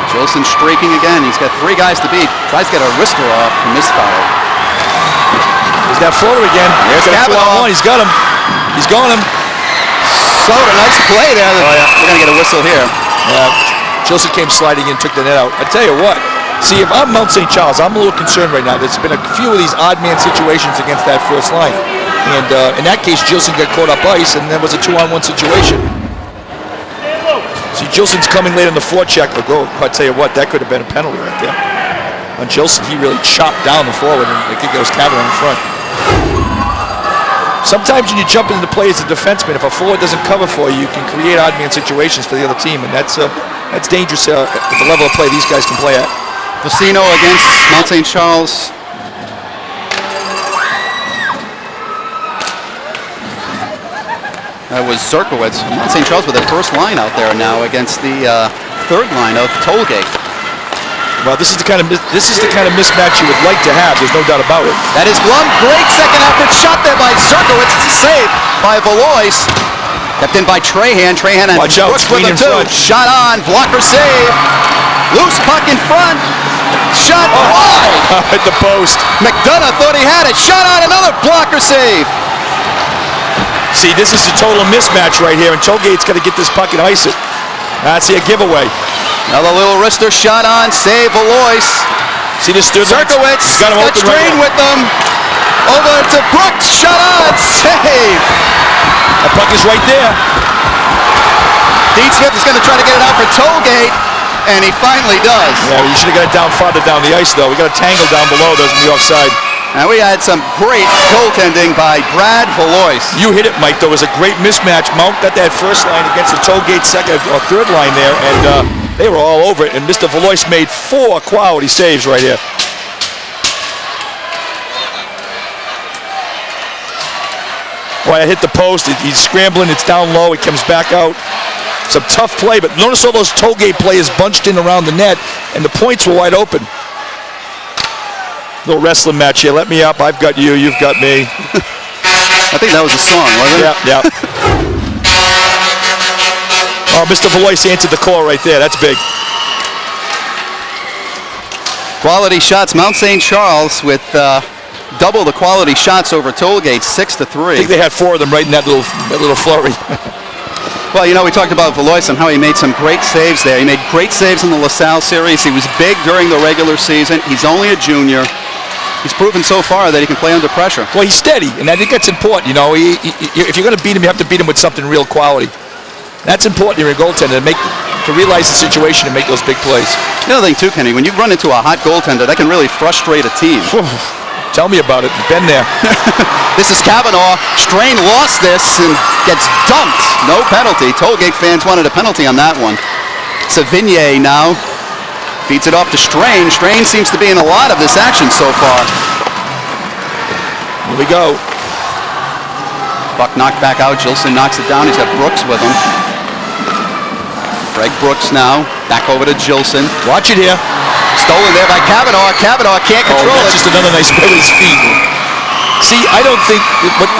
Jolson streaking again. He's got 3 guys to beat. Tries to get a wrister off, misfire. There's that floater again. There's Cavanaugh. He's got him. He's got him. Soda, nice play there. Oh, yeah. We're going to get a whistle here. Yeah. Jolson came sliding in, took the net out. I tell you what. See, if I'm Mount St. Charles, I'm a little concerned right now. There's been a few of these odd man situations against that first line. And in that case, Jolson got caught up ice, and there was a 2-on-1 situation. See, Jolson's coming late on the forecheck. I tell you what, that could have been a penalty right there. On Jolson, he really chopped down the forward, and I think it was Cavanaugh in front. Sometimes when you jump into the play as a defenseman, if a forward doesn't cover for you, you can create odd man situations for the other team, and that's dangerous at the level of play these guys can play at. Vicino against Mount St. Charles. That was Zerkowitz. Mount St. Charles with their first line out there now against the third line of Tollgate. Well, this is the kind of mismatch you would like to have. There's no doubt about it. That is Blum. Great second effort. Shot there by Zerkowitz. It's a save by Valois. Kept in by Trahan. Trahan and Watch out, Brooks with him in too. front. Shot on. Blocker save. Loose puck in front. Shot wide. At the post. McDonough thought he had it. Shot on. Another blocker save. See, this is a total mismatch right here, and Tollgate's got to get this puck and ice it. That's a giveaway. Another little wrister shot on. Save Valois. See this dude? Zerkowitz got Strain with them. Over to Brooks. Shot on. Save. That puck is right there. Dean Smith is going to try to get it out for Tollgate, and he finally does. Yeah, you should have got it down farther down the ice, though. We got a tangle down below. Those on the offside. And we had some great goaltending by Brad Valois. You hit it, Mike. There was a great mismatch. Mount got that first line against the Tollgate second or third line there, and they were all over it. And Mr. Valois made 4 quality saves right here. Boy, I hit the post. He's scrambling. It's down low. He comes back out. Some tough play, but notice all those Tollgate players bunched in around the net, and the points were wide open. Little wrestling match here. Let me up. I've got you. You've got me. I think that was a song, wasn't it? Yeah, yeah. Oh, Mr. Valois answered the call right there. That's big. Quality shots. Mount St. Charles with double the quality shots over Tollgate, 6-3. I think they had 4 of them right in that little flurry. Well, you know, we talked about Valois and how he made some great saves there. He made great saves in the LaSalle series. He was big during the regular season. He's only a junior. He's proven so far that he can play under pressure. Well, he's steady, and I think that's important. You know, if you're going to beat him, you have to beat him with something real quality. That's important in your goaltender to realize the situation and make those big plays. The other thing too, Kenny, when you run into a hot goaltender, that can really frustrate a team. Tell me about it. Been there. This is Cavanaugh. Strain lost this and gets dumped. No penalty. Tollgate fans wanted a penalty on that one. Savigny now feeds it off to Strain. Strain seems to be in a lot of this action so far. Here we go. Buck knocked back out. Jolson knocks it down. He's got Brooks with him. Greg Brooks now back over to Jolson. Watch it here. Stolen there by Cavanaugh. Cavanaugh can't control it. That's just another nice play with his feet. See, I don't think what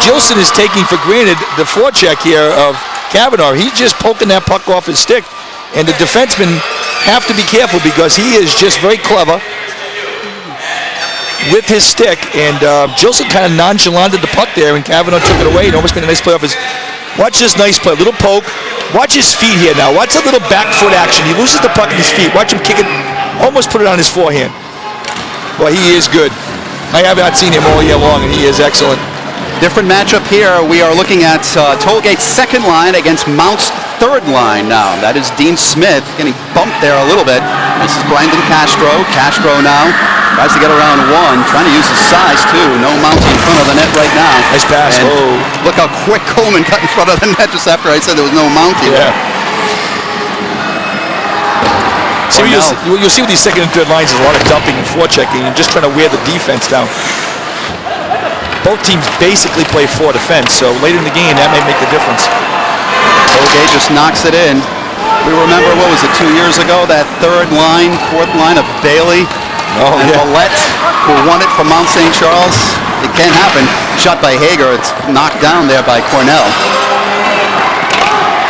Jolson is taking for granted the forecheck here of Cavanaugh. He's just poking that puck off his stick, and the defensemen have to be careful because he is just very clever with his stick, and Jolson kind of nonchalanted the puck there, and Cavanaugh took it away and almost made a nice play off his. Watch this nice play, little poke. Watch his feet here now. Watch a little back foot action. He loses the puck in his feet. Watch him kick it, almost put it on his forehand. Well, he is good. I have not seen him all year long, and he is excellent. Different matchup here. We are looking at Tollgate's second line against Mount's third line now. That is Dean Smith getting bumped there a little bit. This is Brandon Castro. Castro now tries to get around one, trying to use his size too. No Mountie in front of the net right now. Nice pass. And look how quick Coleman got in front of the net just after I said there was no Mountie. Yeah. See, you'll see with these second and third lines, there's a lot of dumping and forechecking and just trying to wear the defense down. Both teams basically play for defense, so late in the game, that may make the difference. Tollgate just knocks it in. We remember, what was it, 2 years ago, that third line, fourth line of Bailey and Millette, who won it from Mount St. Charles. It can't happen. Shot by Hager. It's knocked down there by Cornell.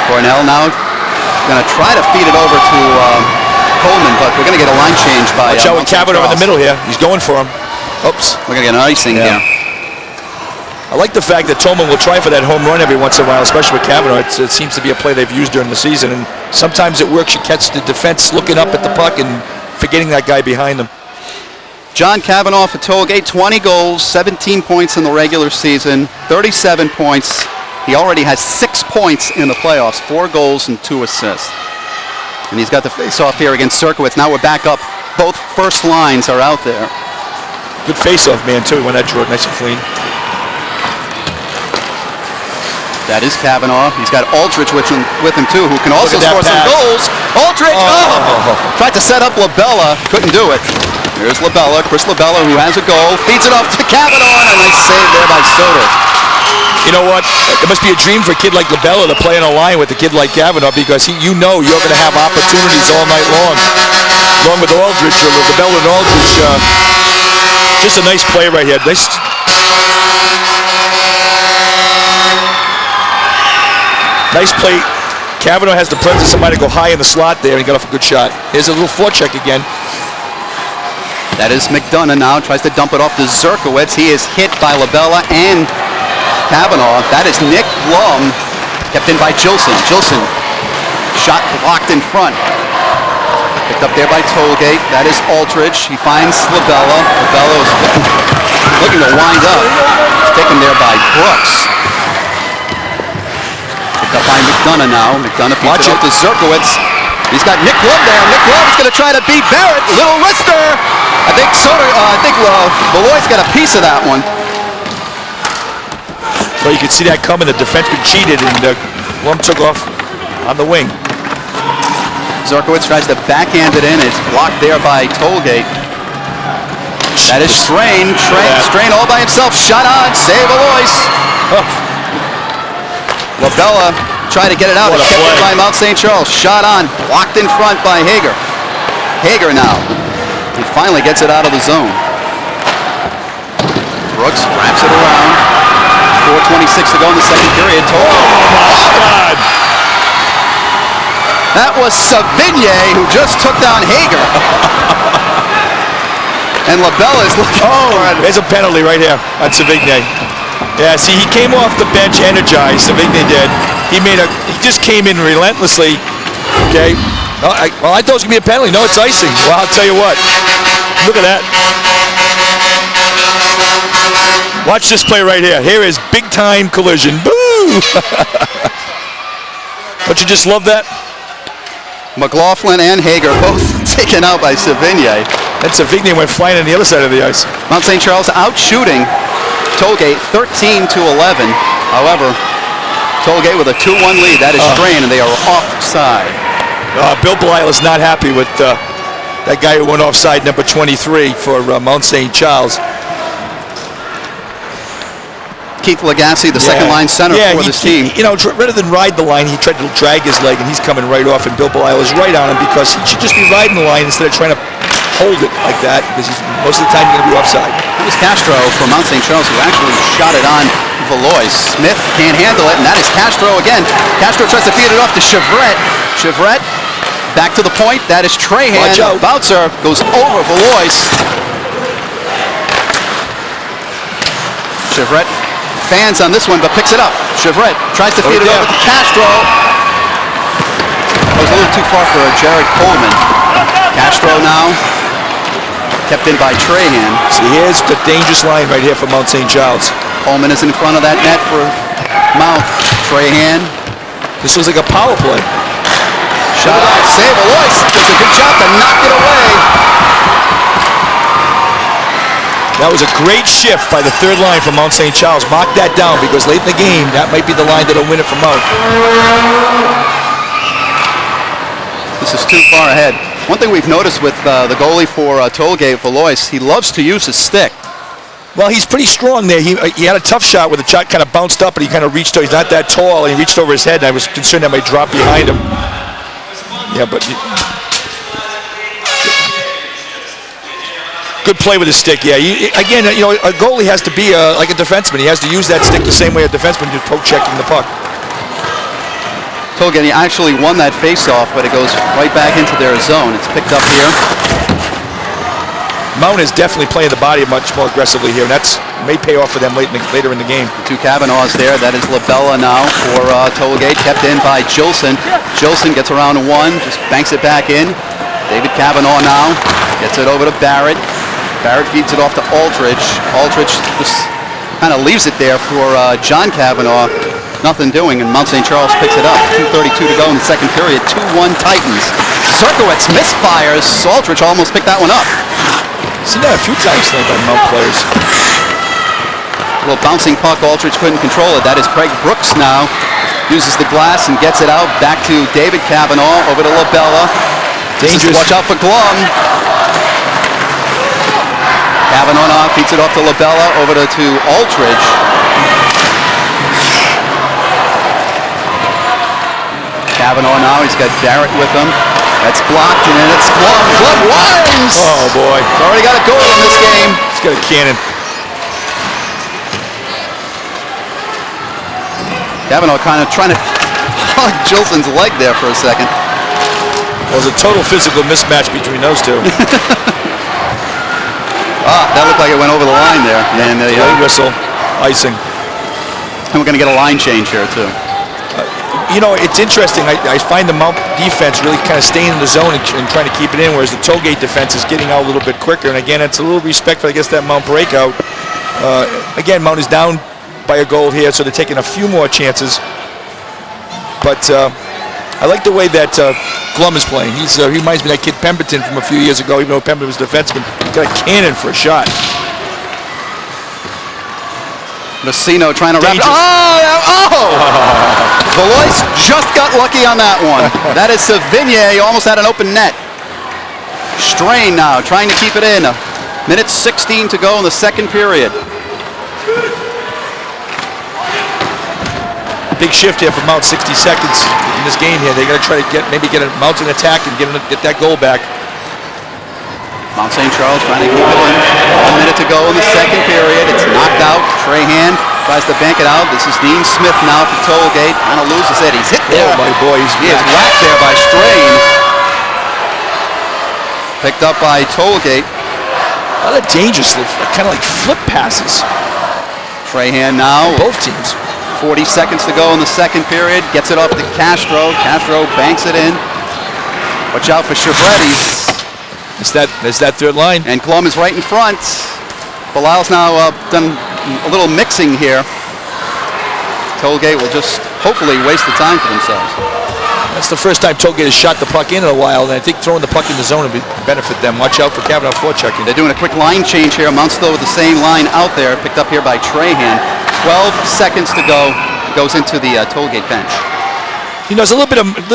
Cornell now going to try to feed it over to Coleman, but we're going to get a line change by Watch out with Cavanaugh in the middle here. He's going for him. Oops. We're going to get an icing here. I like the fact that Tolman will try for that home run every once in a while, especially with Cavanaugh. It seems to be a play they've used during the season, and sometimes it works. You catch the defense looking up at the puck and forgetting that guy behind them. John Cavanaugh for Tollgate, 20 goals, 17 points in the regular season, 37 points. He already has 6 points in the playoffs, 4 goals and 2 assists. And he's got the face-off here against Serkowitz. Now we're back up. Both first lines are out there. Good face-off man, too. He went that draw nice and clean. That is Cavanaugh. He's got Aldrich with him too, who can also score some goals. Aldrich tried to set up Labella, couldn't do it. Here's Labella, Chris Labella, who has a goal, feeds it off to Cavanaugh, and a nice save there by Soder. You know what? It must be a dream for a kid like Labella to play on a line with a kid like Cavanaugh, because you're going to have opportunities all night long. Along with Aldrich, or Labella and Aldrich. Just a nice play right here. Nice play. Cavanaugh has the presence of somebody to go high in the slot there, and he got off a good shot. Here's a little forecheck again. That is McDonough now, tries to dump it off to Zerkowitz. He is hit by Labella and Cavanaugh. That is Nick Blum, kept in by Gilson. Gilson, shot blocked in front. Picked up there by Tollgate. That is Aldrich. He finds Labella. Labella is looking to wind up. Taken there by Brooks. Picked up by McDonough now. McDonough feeds it out to Zerkowitz. He's got Nick Blum there. Nick Blum is going to try to beat Barrett. Little wrister. I think Beloit's got a piece of that one. Well, you can see that coming. The defenseman cheated, and Blum took off on the wing. Zerkowitz tries to backhand it in. It's blocked there by Tollgate. That is Strain. Strain all by himself. Shot on. Save Beloit. Labella tried to get it out. It's kept it by Mount St. Charles. Shot on. Blocked in front by Hager. Hager now. He finally gets it out of the zone. Brooks wraps it around. 4:26 to go in the second period. Oh, my God. That was Savigny who just took down Hager. And Labella is looking for it. There's a penalty right here on Savigny. Yeah, see, he came off the bench energized. Savigny did. He just came in relentlessly. Okay. I thought it was going to be a penalty. No, it's icing. Well, I'll tell you what. Look at that. Watch this play right here. Here is big-time collision. Boo! Don't you just love that? McLaughlin and Hager both taken out by Savigny. And Savigny went flying on the other side of the ice. Mount St. Charles out shooting Tollgate 13-11. However, Tollgate with a 2-1 lead. That is Strain, and they are offside. Bill Belisle is not happy with that guy who went offside, number 23 for Mount St. Charles. Keith Lagasse, the second line center for this team. Rather than ride the line, he tried to drag his leg, and he's coming right off, and Bill Belisle is right on him, because he should just be riding the line instead of trying to hold it like that, because he's most of the time going to be offside. That was Castro from Mount St. Charles who actually shot it on Beloit. Smith can't handle it, and that is Castro again. Castro tries to feed it off to Chevrette. Chevrette back to the point. That is Trahan. Watch out. Bouncer goes over Beloit. Chevrette fans on this one, but picks it up. Chevrette tries to feed it over to Castro. That was a little too far for Jared Coleman. Castro now kept in by Trahan. See, here's the dangerous line right here for Mount St. Charles. Coleman is in front of that net for Mount. Trahan. This looks like a power play. Shot out, save. Alois does a good job to knock it away. That was a great shift by the third line from Mount St. Charles. Mark that down because late in the game, that might be the line that'll win it for Mount. This is too far ahead. One thing we've noticed with the goalie for Tollgate, Alois, he loves to use his stick. Well, he's pretty strong there. He had a tough shot where the shot kind of bounced up and he kind of reached over. He's not that tall, and he reached over his head, and I was concerned that might drop behind him. Yeah, but good play with his stick. Yeah, again, a goalie has to be like a defenseman. He has to use that stick the same way a defenseman does poke checking the puck. Tollgate actually won that face-off, but it goes right back into their zone. It's picked up here. Mount is definitely playing the body much more aggressively here, and that's may pay off for them later in the game. Two Kavanaughs there. That is Labella now for Tollgate, kept in by Jolson. Jolson gets around to one, just banks it back in. David Kavanaugh now gets it over to Barrett. Barrett feeds it off to Aldridge. Aldridge just kind of leaves it there for John Kavanaugh. Nothing doing, and Mount St. Charles picks it up. 2:32 to go in the second period. 2-1 Titans. Zerkowitz misfires. Aldridge almost picked that one up. Seen that a few times tonight by Mount players. A little bouncing puck. Aldridge couldn't control it. That is Craig Brooks now. Uses the glass and gets it out. Back to David Kavanaugh. Over to Labella. Dangerous. Watch out for Glum. Kavanaugh now feeds it off to Labella. Over to Aldridge. Kavanaugh now, he's got Barrett with him. That's blocked, and then it's Glum. Glum wins! Oh, boy. He's already got a goal in this game. He's got a cannon. Kavanaugh kind of trying to hug Jolson's leg there for a second. It was a total physical mismatch between those two. That looked like it went over the line there. And Late whistle, icing. we're going to get a line change here, too. It's interesting. I find the Mount defense really kind of staying in the zone and trying to keep it in, whereas the Tollgate defense is getting out a little bit quicker. And again, it's a little respect for, I guess, that Mount breakout. Again, Mount is down by a goal here, so they're taking a few more chances. But I like the way that Glum is playing. He reminds me of that kid Pemberton from a few years ago, even though Pemberton was a defenseman. Got a cannon for a shot. Messino trying to wrap it. Oh! Valois just got lucky on that one. That is Savigny. He almost had an open net. Strain now, trying to keep it in. 1:16 to go in the second period. Big shift here for Mount, 60 seconds in this game here. They're going to try to get a Mount an attack and get that goal back. Mount St. Charles trying to keep it in. 1 minute to go in the second period. It's knocked out. Trahan tries to bank it out. This is Dean Smith now for Tollgate. Kind of loses it. He's hit there. Oh, my boy. He is whacked there by Strain. Picked up by Tollgate. A lot of dangerous, kind of like flip passes. Trahan now. Both teams. 40 seconds to go in the second period. Gets it off to Castro. Castro banks it in. Watch out for Chevretti. It's that third line. And Glum is right in front. Belisle's now done a little mixing here. Tollgate will just hopefully waste the time for themselves. That's the first time Tollgate has shot the puck in a while, and I think throwing the puck in the zone would benefit them. Watch out for Kavanaugh forechecking. They're doing a quick line change here. Mount still with the same line out there, picked up here by Trahan. 12 seconds to go. Goes into the Tollgate bench. There's a little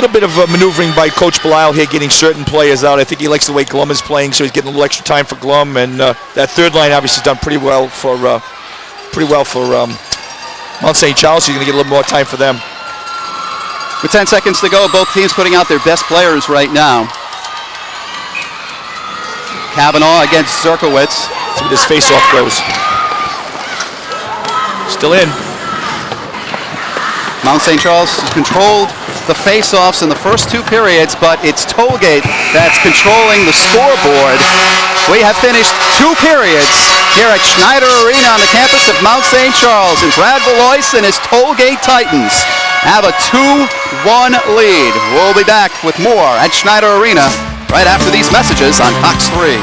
bit of maneuvering by Coach Belisle here, getting certain players out. I think he likes the way Glum is playing, so he's getting a little extra time for Glum. And that third line obviously has done pretty well for Mount St. Charles. So you're going to get a little more time for them. With 10 seconds to go, both teams putting out their best players right now. Kavanaugh against Zerkowitz. See where this face-off goes. Still in. Mount St. Charles has controlled the face-offs in the first two periods, but it's Tollgate that's controlling the scoreboard. We have finished 2 periods here at Schneider Arena on the campus of Mount St. Charles, and Brad Valois and his Tollgate Titans have a 2-1 lead. We'll be back with more at Schneider Arena right after these messages on Fox 3.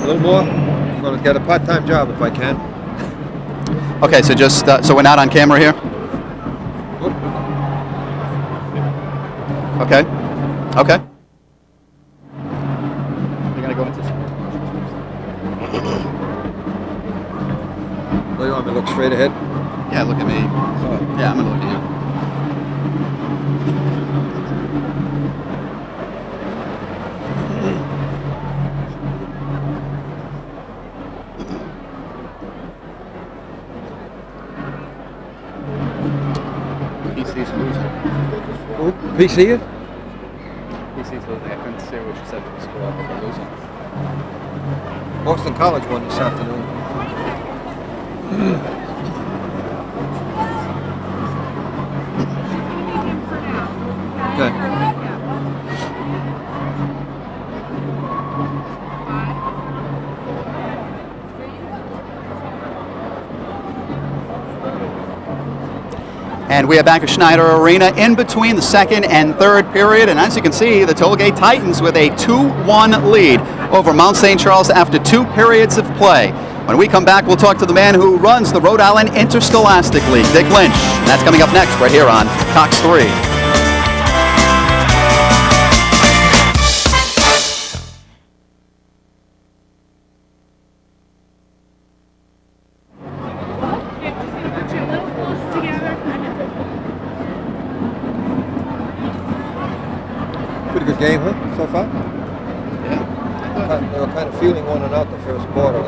little more. I'm going to get a part-time job if I can. Okay, so just so we're not on camera here. Okay. Okay. You're gonna go into. Do you want me to look straight ahead? Yeah, look at me. Yeah, I'm gonna look at you. PC's losing. Who? PC is? PC's losing. I couldn't see what you said to the score, but they're losing. Boston College won this afternoon. Okay. And we are back at Schneider Arena in between the second and third period. And as you can see, the Tollgate Titans with a 2-1 lead over Mount St. Charles after 2 periods of play. When we come back, we'll talk to the man who runs the Rhode Island Interscholastic League, Dick Lynch. And that's coming up next right here on Cox 3. Pretty good game, huh, so far? Yeah. They were kind of feeling one another the first quarter,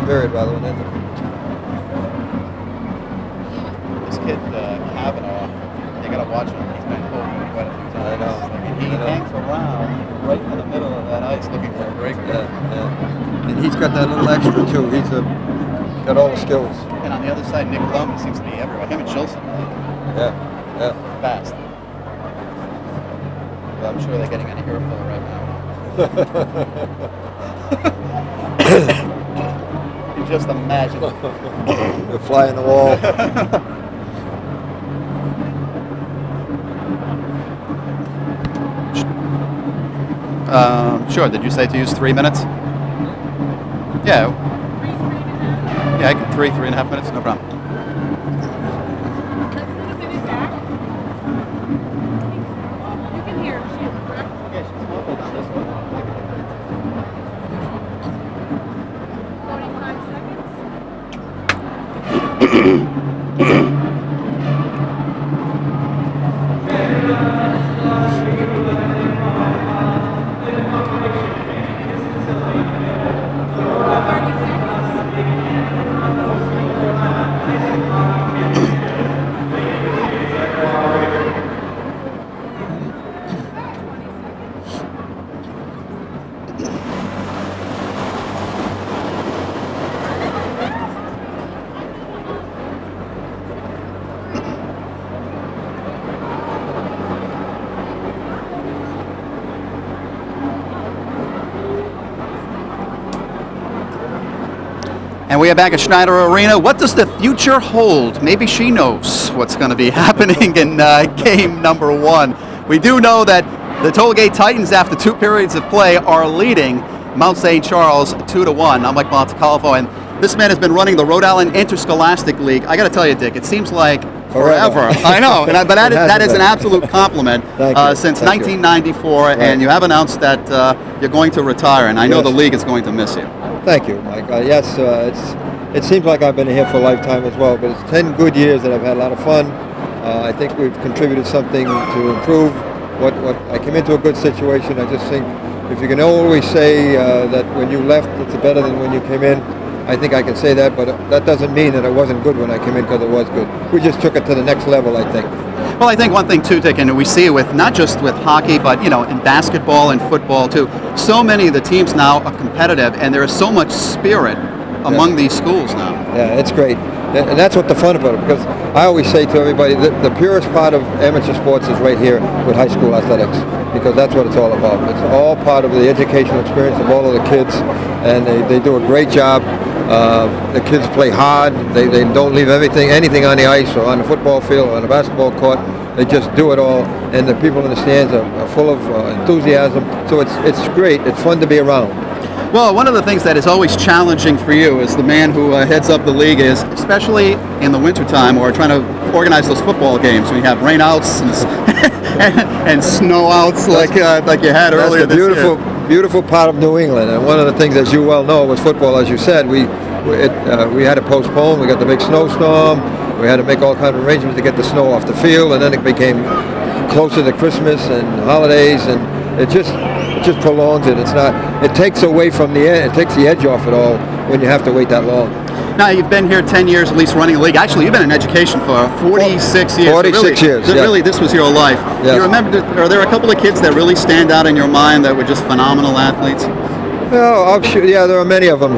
period rather than ended. This kid, Kavanaugh, you gotta watch him. He's been holding quite a few times. I know. He hangs around right in the middle of that ice looking for a break. Yeah. And he's got that little extra too. He's got all the skills. And on the other side, Nick Loman seems to be everywhere. Him and Chilson. Yeah. Fast. Well, I'm sure they're getting an earful right now. You just imagine. They're flying the wall. Sure. Did you say to use 3 minutes? Yeah. Yeah, I can 3.5 minutes, no problem. You can hear her, correct? Yeah, she's muffled on this one. 45 seconds. And we are back at Schneider Arena. What does the future hold? Maybe she knows what's going to be happening in game number 1. We do know that the Tollgate Titans, after 2 periods of play, are leading Mount St. Charles 2-1. I'm Mike Montecalvo, and this man has been running the Rhode Island Interscholastic League. I got to tell you, Dick, it seems like forever. I know, but that is an absolute compliment. Since 1994, right. And you have announced that you're going to retire, and I know the league is going to miss you. Thank you, Mike. Yes, it seems like I've been here for a lifetime as well, but it's 10 good years that I've had a lot of fun. I think we've contributed something to improve what I came into a good situation. I just think if you can always say that when you left it's better than when you came in, I think I can say that, but that doesn't mean that it wasn't good when I came in, because it was good. We just took it to the next level, I think. Well, I think one thing too, Dick, and we see it with not just with hockey, but in basketball and football too. So many of the teams now are competitive, and there is so much spirit among these schools now. Yeah, it's great, and that's what the fun about it. Because I always say to everybody that the purest part of amateur sports is right here with high school athletics, because that's what it's all about. It's all part of the educational experience of all of the kids, and they do a great job. The kids play hard. They don't leave anything on the ice or on the football field or on the basketball court. They just do it all, and the people in the stands are full of enthusiasm. So it's great. It's fun to be around. Well, one of the things that is always challenging for you as the man who heads up the league is, especially in the wintertime or trying to organize those football games when you have rainouts and snowouts like you had earlier That's the this beautiful part of New England. And one of the things, as you well know, with football, as you said, we had to postpone. We got the big snowstorm. We had to make all kinds of arrangements to get the snow off the field, and then it became closer to Christmas and holidays, and it just prolongs it. It takes away from the edge. It takes the edge off it all when you have to wait that long. Now, you've been here 10 years at least running the league. Actually, you've been in education for 46 years. 46 years, yeah. Really, this was your life. Yes. Do you remember, are there a couple of kids that really stand out in your mind that were just phenomenal athletes? Well, yeah, there are many of them.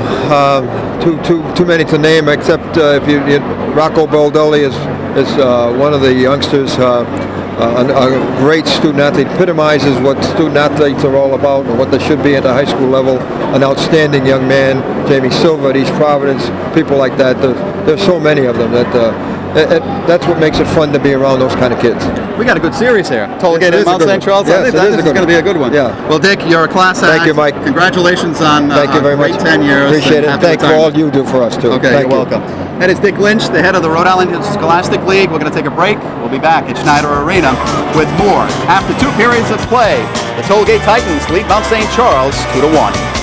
Too many to name, except if Rocco Baldelli is one of the youngsters, a great student athlete, epitomizes what student athletes are all about and what they should be at the high school level. An outstanding young man, Jamie Silva at East Providence, people like that. There's so many of them that that's what makes it fun to be around those kind of kids. We got a good series here. Tollgate and Mount St. Charles. Yes, this is going to be a good one. Yeah. Well, Dick, you're a class act. Thank you, Mike. Congratulations on Thank you very great much. 10 years. Appreciate it. Thanks for all you do for us, too. Okay, you're welcome. That is Dick Lynch, the head of the Rhode Island Scholastic League. We're going to take a break. We'll be back at Schneider Arena with more. After 2 periods of play, the Tollgate Titans lead Mount St. Charles 2-1.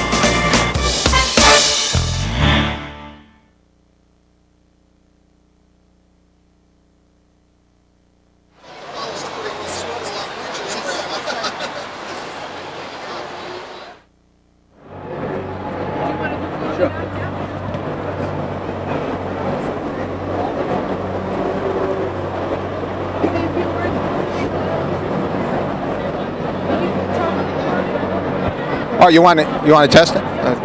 Oh, you want to test it?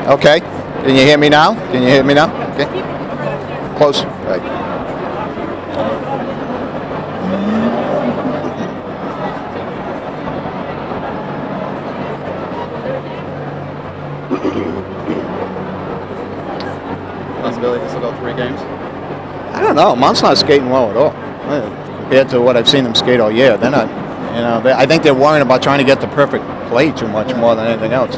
Okay. Can you hear me now? Okay. Close. Right. Possibility this will go 3 games? I don't know. Mount's not skating well at all compared to what I've seen them skate all year. They're not. I think they're worrying about trying to get the perfect play too much more than anything else.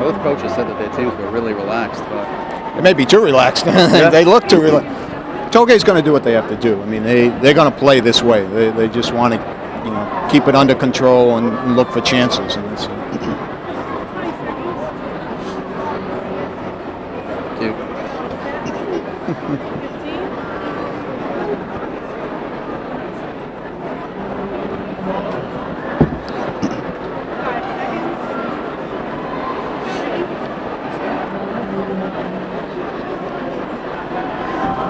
Both coaches said that their teams were really relaxed, but They may be too relaxed. They look too relaxed. Tollgate's going to do what they have to do. I mean, they're going to play this way. They just want to, keep it under control and look for chances. And it's, cute.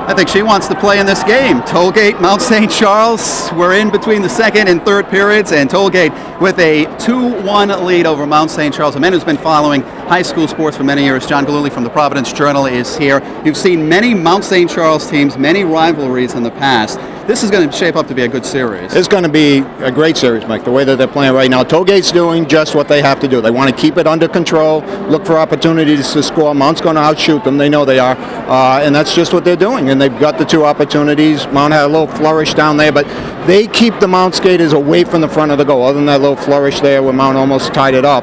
I think she wants to play in this game. Tollgate, Mount St. Charles. We're in between the second and third periods, and Tollgate with a 2-1 lead over Mount St. Charles. A man who's been following high school sports for many years, John Galuli from the Providence Journal, is here. You've seen many Mount St. Charles teams, many rivalries in the past. This is going to shape up to be a good series. It's going to be a great series, Mike, the way that they're playing right now. Tollgate's doing just what they have to do. They want to keep it under control, look for opportunities to score. Mount's going to outshoot them. They know they are. And that's just what they're doing. And they've got the 2 opportunities. Mount had a little flourish down there, but they keep the Mount skaters away from the front of the goal. Other than that little flourish there where Mount almost tied it up.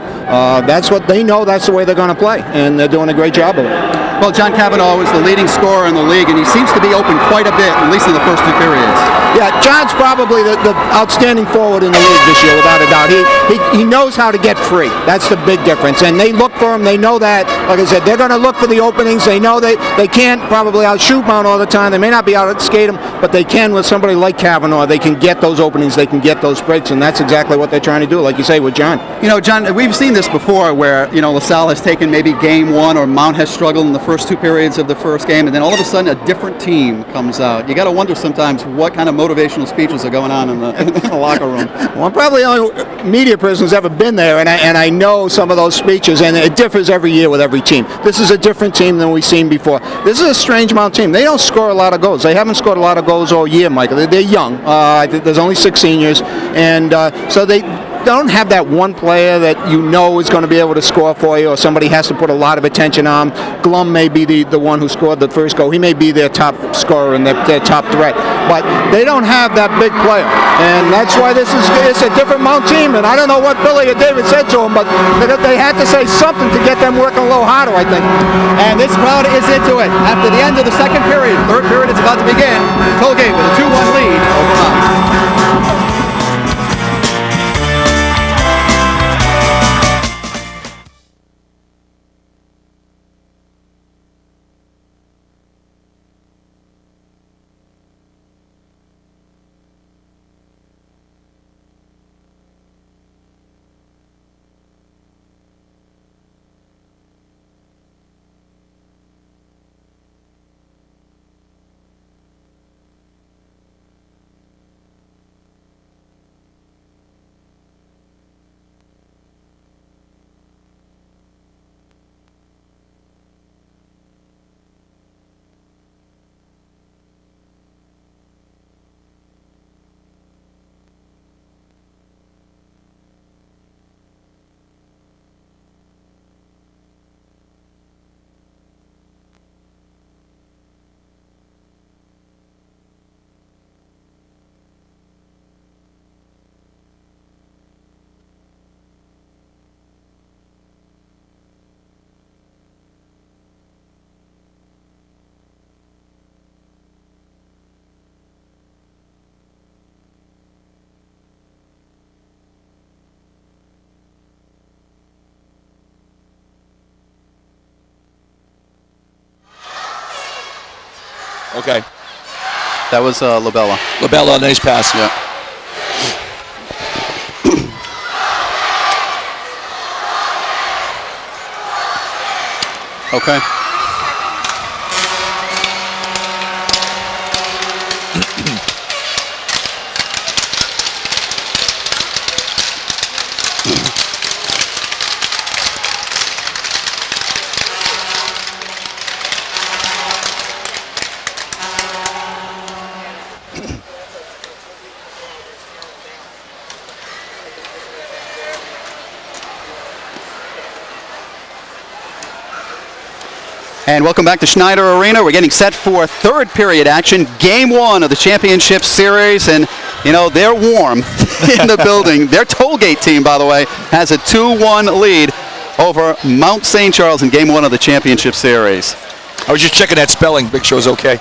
That's what they know. That's the way they're going to play. And they're doing a great job of it. Well, John Cavanaugh was the leading scorer in the league, and he seems to be open quite a bit, at least in the first 2 periods. Yeah, John's probably the outstanding forward in the league this year, without a doubt. He knows how to get free. That's the big difference. And they look for him. They know that. Like I said, they're going to look for the openings. They know they can't probably outshoot Mount all the time. They may not be out to skate him, but they can with somebody like Cavanaugh. They can get those openings. They can get those breaks, and that's exactly what they're trying to do, like you say, with John. John, we've seen this before where, LaSalle has taken maybe game 1 or Mount has struggled in the first 2 periods of the first game, and then all of a sudden a different team comes out. You got to wonder sometimes what kind of motivational speeches are going on in the locker room. Well, I'm probably the only media person who's ever been there, and I know some of those speeches, and it differs every year with every team. This is a different team than we've seen before. This is a strange Mount team. They don't score a lot of goals. They haven't scored a lot of goals all year, Michael. They're young. There's only 6 seniors, and so they don't have that one player that you know is going to be able to score for you, or somebody has to put a lot of attention on. Glum may be the one who scored the first goal. He may be their top scorer and their top threat, but they don't have that big player, and that's why it's a different Mount team. And I don't know what Billy or David said to them, but they had to say something to get them working a little harder, I think. And this crowd is into it. After the end of the second period, third period is about to begin. Tollgate with a 2-1 lead over Mount. Okay. That was Labella. Labella, nice pass. Yeah. Okay. And welcome back to Schneider Arena. We're getting set for third period action, game 1 of the championship series. And, you know, they're warm in the building. Their Tollgate team, by the way, has a 2-1 lead over Mount St. Charles in game 1 of the championship series. I was just checking that spelling. Big Show's okay.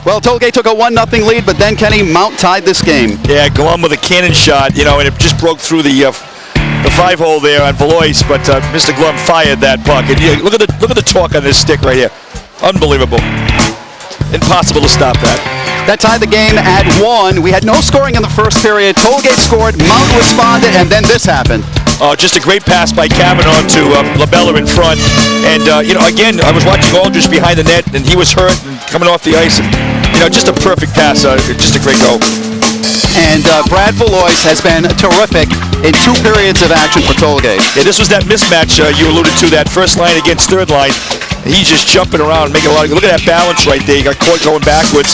Well, Tollgate took a 1-0 lead, but then, Kenny, Mount tied this game. Yeah, Glum with a cannon shot, you know, and it just broke through the 5-hole there on Valois, but Mr. Glum fired that puck. And look at the torque on this stick right here. Unbelievable. Impossible to stop that. That tied the game at 1. We had no scoring in the first period. Tollgate scored, Mount responded, and then this happened. Just a great pass by Kavanaugh to Labella in front. And, you know, again, I was watching Aldridge behind the net, and he was hurt and coming off the ice. And, you know, just a perfect pass. Just a great goal. And Brad Valois has been terrific in 2 periods of action for Tollgate. Yeah, this was that mismatch you alluded to, that first line against third line. He's just jumping around, making a lot of, look at that balance right there. He got caught going backwards.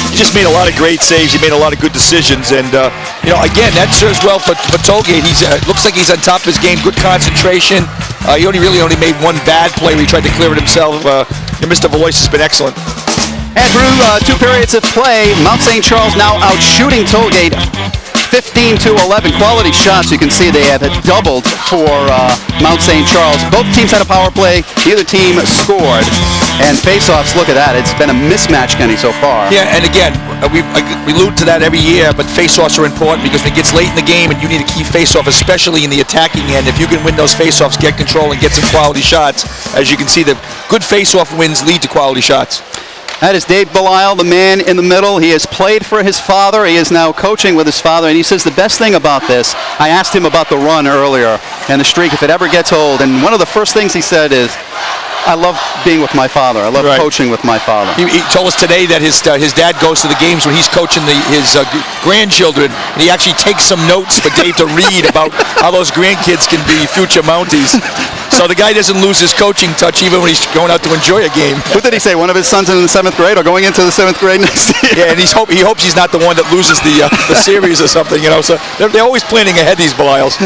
He just made a lot of great saves. He made a lot of good decisions. And, you know, again, that serves well for Tollgate. He's looks like he's on top of his game, good concentration. He really only made one bad play where he tried to clear it himself. Mr. Valois has been excellent. And through 2 periods of play, Mount St. Charles now out shooting Tollgate 15-11. Quality shots, you can see they have doubled for Mount St. Charles. Both teams had a power play. Neither team scored. And face-offs, look at that. It's been a mismatch, Kenny, so far. Yeah, and again, we allude to that every year, but face-offs are important because when it gets late in the game and you need a key face-off, especially in the attacking end, if you can win those face-offs, get control, and get some quality shots, as you can see, the good face-off wins lead to quality shots. That is Dave Belisle, the man in the middle. He has played for his father. He is now coaching with his father, and he says the best thing about this, I asked him about the run earlier and the streak, if it ever gets old, and one of the first things he said is, I love being with my father. I love Right. coaching with my father. He told us today that his dad goes to the games when he's coaching his grandchildren, and he actually takes some notes for Dave to read about how those grandkids can be future Mounties. So the guy doesn't lose his coaching touch even when he's going out to enjoy a game. What did he say? One of his sons in the 7th grade or going into the 7th grade next year? Yeah, and he hopes he's not the one that loses the series or something, you know. So they're always planning ahead, these Belials.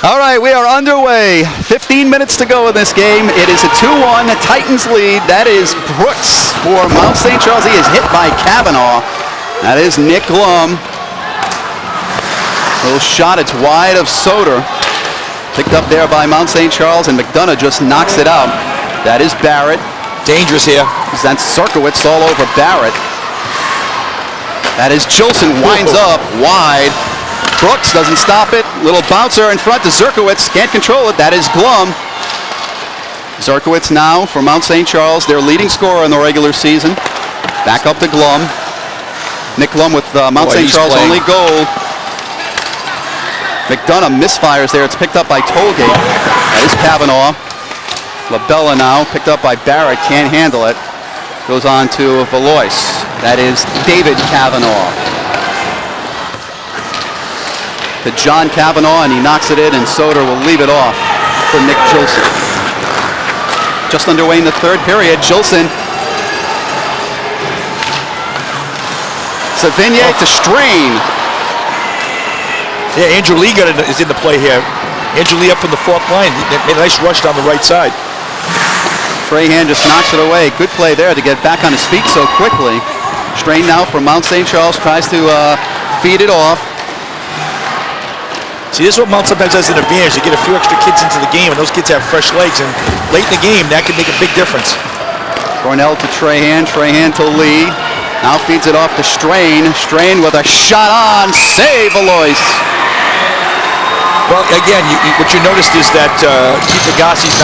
All right, we are underway. 15 minutes to go in this game. It is a 2-1 Titans lead. That is Brooks for Mount St. Charles. He is hit by Kavanaugh. That is Nick Glum. Little shot. It's wide of Soder. Picked up there by Mount St. Charles, and McDonough just knocks it out. That is Barrett. Dangerous here. Then Zerkowitz all over Barrett. That is Jolson. Winds up wide. Brooks doesn't stop it. Little bouncer in front to Zerkowitz. Can't control it. That is Glum. Zerkowitz now for Mount St. Charles, their leading scorer in the regular season. Back up to Glum. Nick Glum with Mount St. Charles' only goal. McDonough misfires there. It's picked up by Tollgate. That is Kavanaugh. Labella now picked up by Barrett. Can't handle it. Goes on to Valois. That is David Kavanaugh. To John Kavanaugh, and he knocks it in, and Soder will leave it off for Nick Jolson. Just underway in the third period. Jolson. Savigny to Strain. Yeah, Andrew Lee is in the play here. Andrew Lee up in the fourth line. He made a nice rush down the right side. Trahan just knocks it away. Good play there to get back on his feet so quickly. Strain now from Mount St. Charles, tries to feed it off. See, this is what Mount sometimes has an advantage. They get a few extra kids into the game, and those kids have fresh legs, and late in the game, that can make a big difference. Cornell to Trahan, Trahan to Lee. Now feeds it off to Strain. Strain with a shot on, save Alois. Well, again, what you noticed is that Keith Agassi's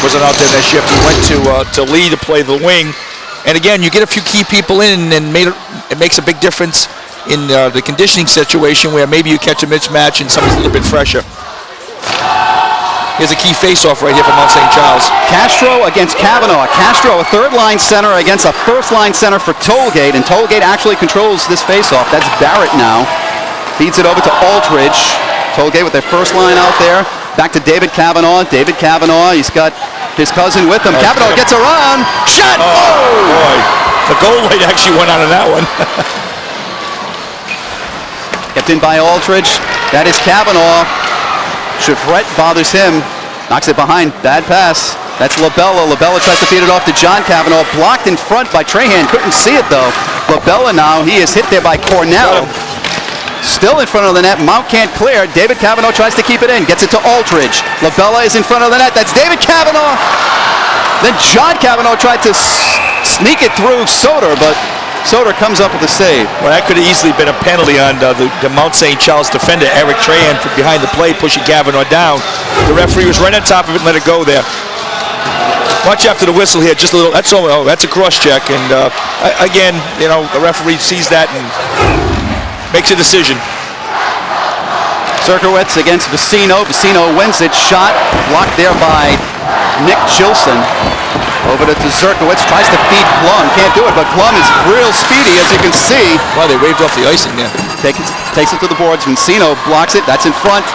wasn't out there that shift. He went to Lee to play the wing, and again, you get a few key people in, and it makes a big difference in the conditioning situation where maybe you catch a mismatch and somebody's a little bit fresher. Here's a key face-off right here for Mount St. Charles. Castro against Kavanaugh. Castro, a third-line center against a first-line center for Tollgate, and Tollgate actually controls this face-off. That's Barrett now. Feeds it over to Aldridge. Tollgate with their first line out there. Back to David Kavanaugh. David Kavanaugh, he's got his cousin with him. Kavanaugh gets around. Shot! Oh, boy. The goal light actually went out of that one. Kept in by Aldridge. That is Kavanaugh. Chiffrette bothers him. Knocks it behind. Bad pass. That's Labella. Labella tries to feed it off to John Kavanaugh. Blocked in front by Trahan. Couldn't see it though. Labella now. He is hit there by Cornell. Still in front of the net. Mount can't clear. David Kavanaugh tries to keep it in. Gets it to Aldridge. Labella is in front of the net. That's David Kavanaugh. Then John Kavanaugh tried to sneak it through Soder, but Soder comes up with a save. Well, that could have easily been a penalty on the Mount St. Charles defender, Eric Trahan, from behind the plate, pushing Kavanaugh down. The referee was right on top of it and let it go there. Watch after the whistle here, just a little. That's a cross check, and again, you know, the referee sees that and makes a decision. Zerkowitz against Vicino. Vicino wins it. Shot blocked there by Nick Jolson. Over to Zerkowitz. Tries to feed Glum. Can't do it, but Glum is real speedy, as you can see. Wow, they waved off the icing there. Takes it to the boards. Vicino blocks it. That's in front.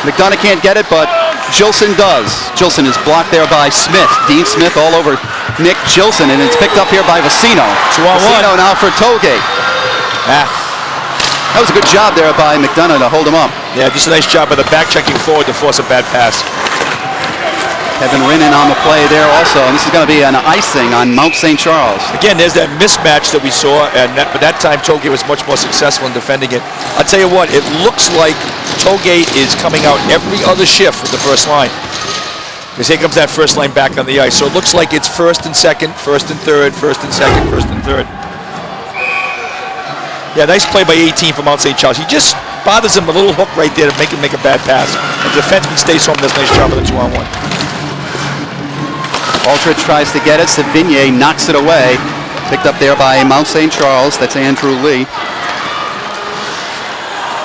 McDonough can't get it, but Jolson does. Jolson is blocked there by Smith. Dean Smith all over Nick Jolson, and it's picked up here by Vicino. 2-on-1. Vicino now for Tollgate. That was a good job there by McDonough to hold him up. Yeah, just a nice job by the back checking forward to force a bad pass. Kevin Rinnan on the play there also, and this is going to be an icing on Mount St. Charles. Again, there's that mismatch that we saw, but that time Tollgate was much more successful in defending it. I'll tell you what, it looks like Tollgate is coming out every other shift with the first line. Because here comes that first line back on the ice. So it looks like it's first and second, first and third, first and second, first and third. Yeah, nice play by 18 from Mount St. Charles. He just bothers him a little hook right there to make him make a bad pass. And the defenseman stays home, does a nice job of the 2-on-1. Aldridge tries to get it. Savigny knocks it away. Picked up there by Mount St. Charles. That's Andrew Lee.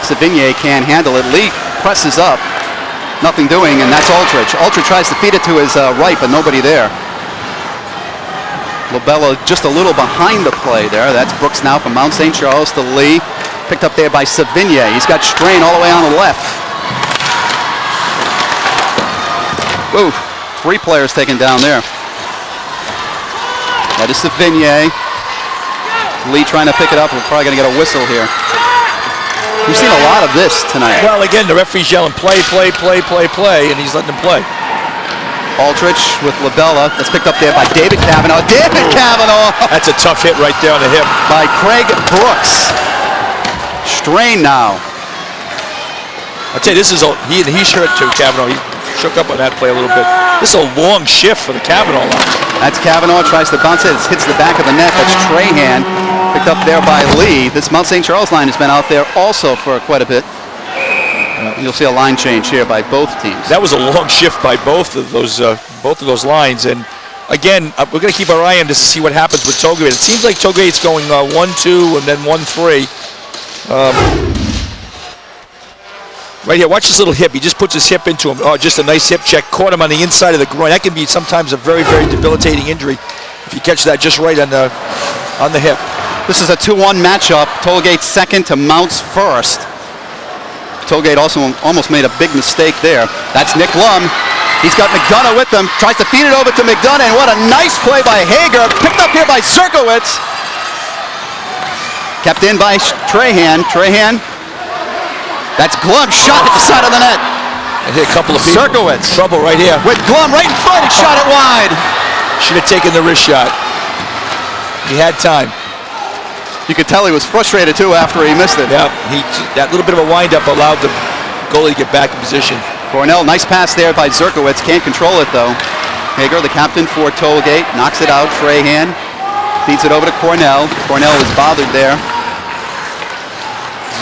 Savigny can't handle it. Lee presses up. nothing doing, and that's Aldridge. Aldridge tries to feed it to his right, but nobody there. Labella just a little behind the play there. That's Brooks now from Mount St. Charles to Lee. Picked up there by Savigne. He's got Strain all the way on the left. Whoa, 3 players taken down there. That is Savigne. Lee trying to pick it up. We're probably going to get a whistle here. We've seen a lot of this tonight. Well, again, the referee's yelling play, play, play, play, play, and he's letting them play. Aldridge with Labella. That's picked up there by David Cavanaugh. David Cavanaugh! That's a tough hit right there on the hip. By Craig Brooks. Strain now. I'll tell you, this is he's hurt too, Cavanaugh. He shook up on that play a little bit. This is a long shift for the Cavanaugh line. That's Cavanaugh, tries to bounce it. It hits the back of the net. That's Trahan. Picked up there by Lee. This Mount St. Charles line has been out there also for quite a bit. You'll see a line change here by both teams. That was a long shift by both of those lines, and again, we're going to keep our eye on this to see what happens with tollgate. It seems like tollgate's going 1-2 and then 1-3. Right here, watch this little hip. He just puts his hip into him. Oh, just a nice hip check. Caught him on the inside of the groin. That can be sometimes a very, very debilitating injury if you catch that just right on the hip. This is a 2-1 matchup. Tollgate second to Mount's first. Tollgate also almost made a big mistake there. That's Nick Lum. He's got McDonough with him. Tries to feed it over to McDonough, and what a nice play by Hager. Picked up here by Zerkowitz. Kept in by Trahan. Trahan. That's Glum. Shot at the side of the net. I hit a couple of people. Zerkowitz. Trouble right here. With Glum right in front. He shot it wide. Should have taken the wrist shot. He had time. You could tell he was frustrated too after he missed it. Yeah, that little bit of a windup allowed the goalie to get back in position. Cornell, nice pass there by Zerkowitz. Can't control it though. Hager, the captain for Tollgate, knocks it out. Trahan feeds it over to Cornell. Cornell is bothered there.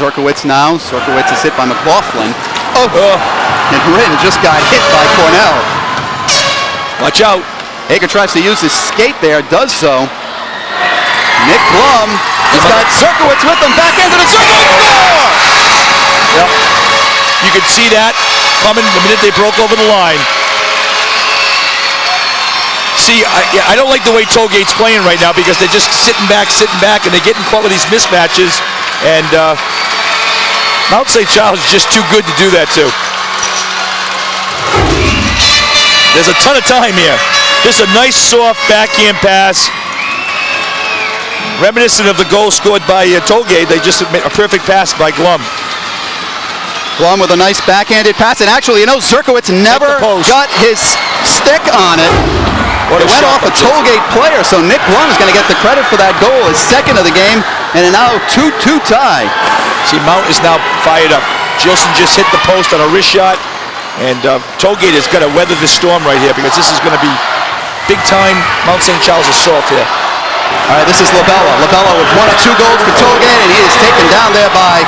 Zerkowitz now. Zerkowitz is hit by McLaughlin. Oh! And Rin just got hit by Cornell. Watch out. Hager tries to use his skate there, does so. Nick Blum, he's got Zerkowitz with him, back into the Zerkowitz score! Yep. You could see that coming the minute they broke over the line. See, I don't like the way Tollgate's playing right now because they're just sitting back, and they're getting caught with these mismatches, and Mount St. Charles is just too good to do that too. There's a ton of time here. This is a nice, soft backhand pass. Reminiscent of the goal scored by Tollgate. They just made a perfect pass by Glum. Glum with a nice backhanded pass, and actually, you know, Zerkowitz never got his stick on it. It went off a Tollgate player, so Nick Glum is going to get the credit for that goal, his second of the game, and a now 2-2 tie. See, Mount is now fired up. Gilson just hit the post on a wrist shot, and Tollgate has got to weather this storm right here because this is going to be big-time Mount St. Charles assault here. All right, this is Labella. Labella with 1 or 2 goals for Tollgate, and he is taken down there by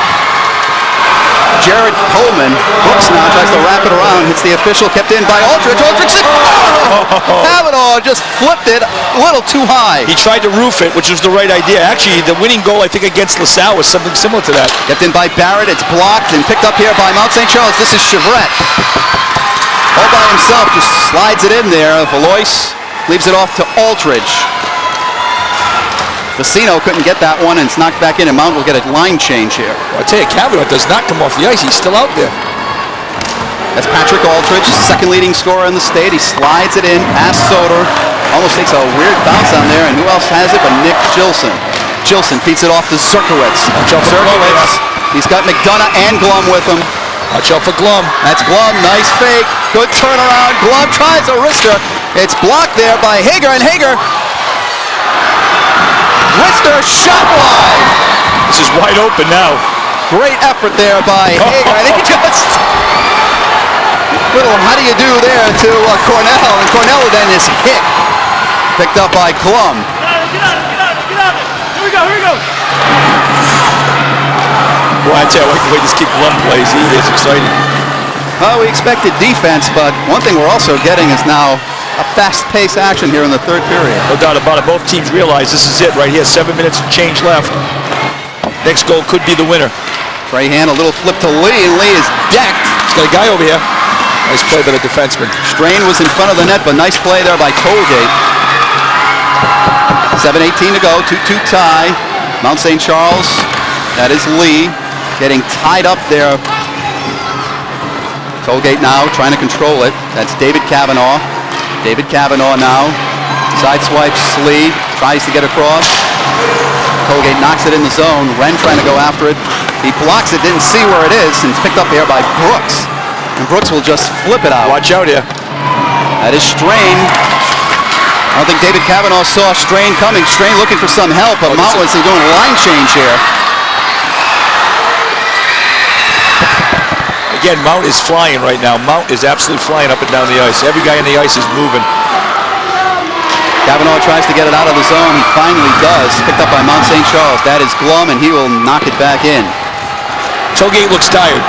Jared Coleman. Brooks now tries to wrap it around. Hits the official, kept in by Aldridge. Aldridge, Cavanaugh just flipped it a little too high. He tried to roof it, which was the right idea. Actually, the winning goal, I think, against LaSalle was something similar to that. Kept in by Barrett. It's blocked and picked up here by Mount St. Charles. This is Chevrette. All by himself, just slides it in there. Valois leaves it off to Aldridge. Vecino couldn't get that one, and it's knocked back in, and Mount will get a line change here. Well, I tell you, Cavanaugh does not come off the ice. He's still out there. That's Patrick Aldridge, second leading scorer in the state. He slides it in past Soder. Almost takes a weird bounce on there, and who else has it but Nick Gilson. Gilson feeds it off to Zerkowitz. Zerkowitz, he's got McDonough and Glum with him. Watch out for Glum. That's Glum, nice fake, good turnaround. Glum tries a wrister. It's blocked there by Hager, and Hager wrister shot wide. This is wide open now. Great effort there by Hager. I think he just little how do you do there to Cornell, and Cornell then is hit. Picked up by Glum. Get out of it. Here we go. Boy, I tell you what, the way this kid Glum plays, he is exciting. Well, we expected defense, but one thing we're also getting is now a fast-paced action here in the third period. No doubt about it. Both teams realize this is it right here. 7 minutes and change left. Next goal could be the winner. Trahan, a little flip to Lee, and Lee is decked. He's got a guy over here. Nice play by the defenseman. Strain was in front of the net, but nice play there by Tollgate. 7:18 to go, 2-2 tie. Mount St. Charles, that is Lee, getting tied up there. Tollgate now trying to control it. That's David Kavanaugh. David Kavanaugh now sideswipes Lee, tries to get across. Tollgate knocks it in the zone. Wren trying to go after it. He blocks it, didn't see where it is, and it's picked up here by Brooks. And Brooks will just flip it out. Watch out here. That is Strain. I don't think David Kavanaugh saw Strain coming. Strain looking for some help, but Mount was doing a line change here. Again, Mount is flying right now. Mount is absolutely flying up and down the ice. Every guy in the ice is moving. Kavanaugh tries to get it out of the zone. He finally does. Picked up by Mount St. Charles. That is Glum, and he will knock it back in. Tollgate looks tired.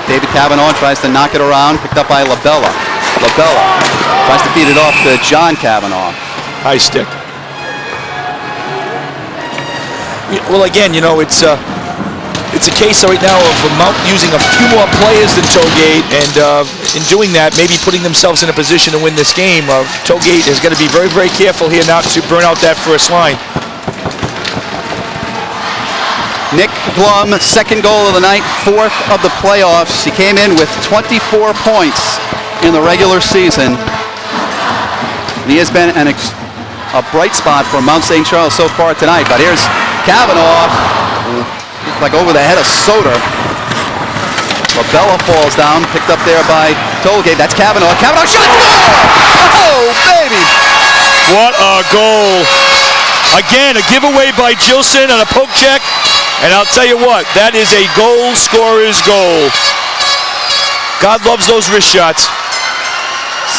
David Kavanaugh tries to knock it around. Picked up by Labella. Labella tries to feed it off to John Kavanaugh. High stick. Well, again, you know, it's a case right now of Mount using a few more players than Tollgate, and in doing that, maybe putting themselves in a position to win this game. Tollgate is going to be very, very careful here not to burn out that first line. Nick Glum, second goal of the night, fourth of the playoffs. He came in with 24 points in the regular season. He has been a bright spot for Mount St. Charles so far tonight. But here's Kavanaugh, like over the head of Soder. Labella falls down, picked up there by Tollgate. That's Kavanaugh. Kavanaugh shot, score! Oh, baby! What a goal. Again, a giveaway by Gilson on a poke check. And I'll tell you what, that is a goal scorer's goal. God loves those wrist shots.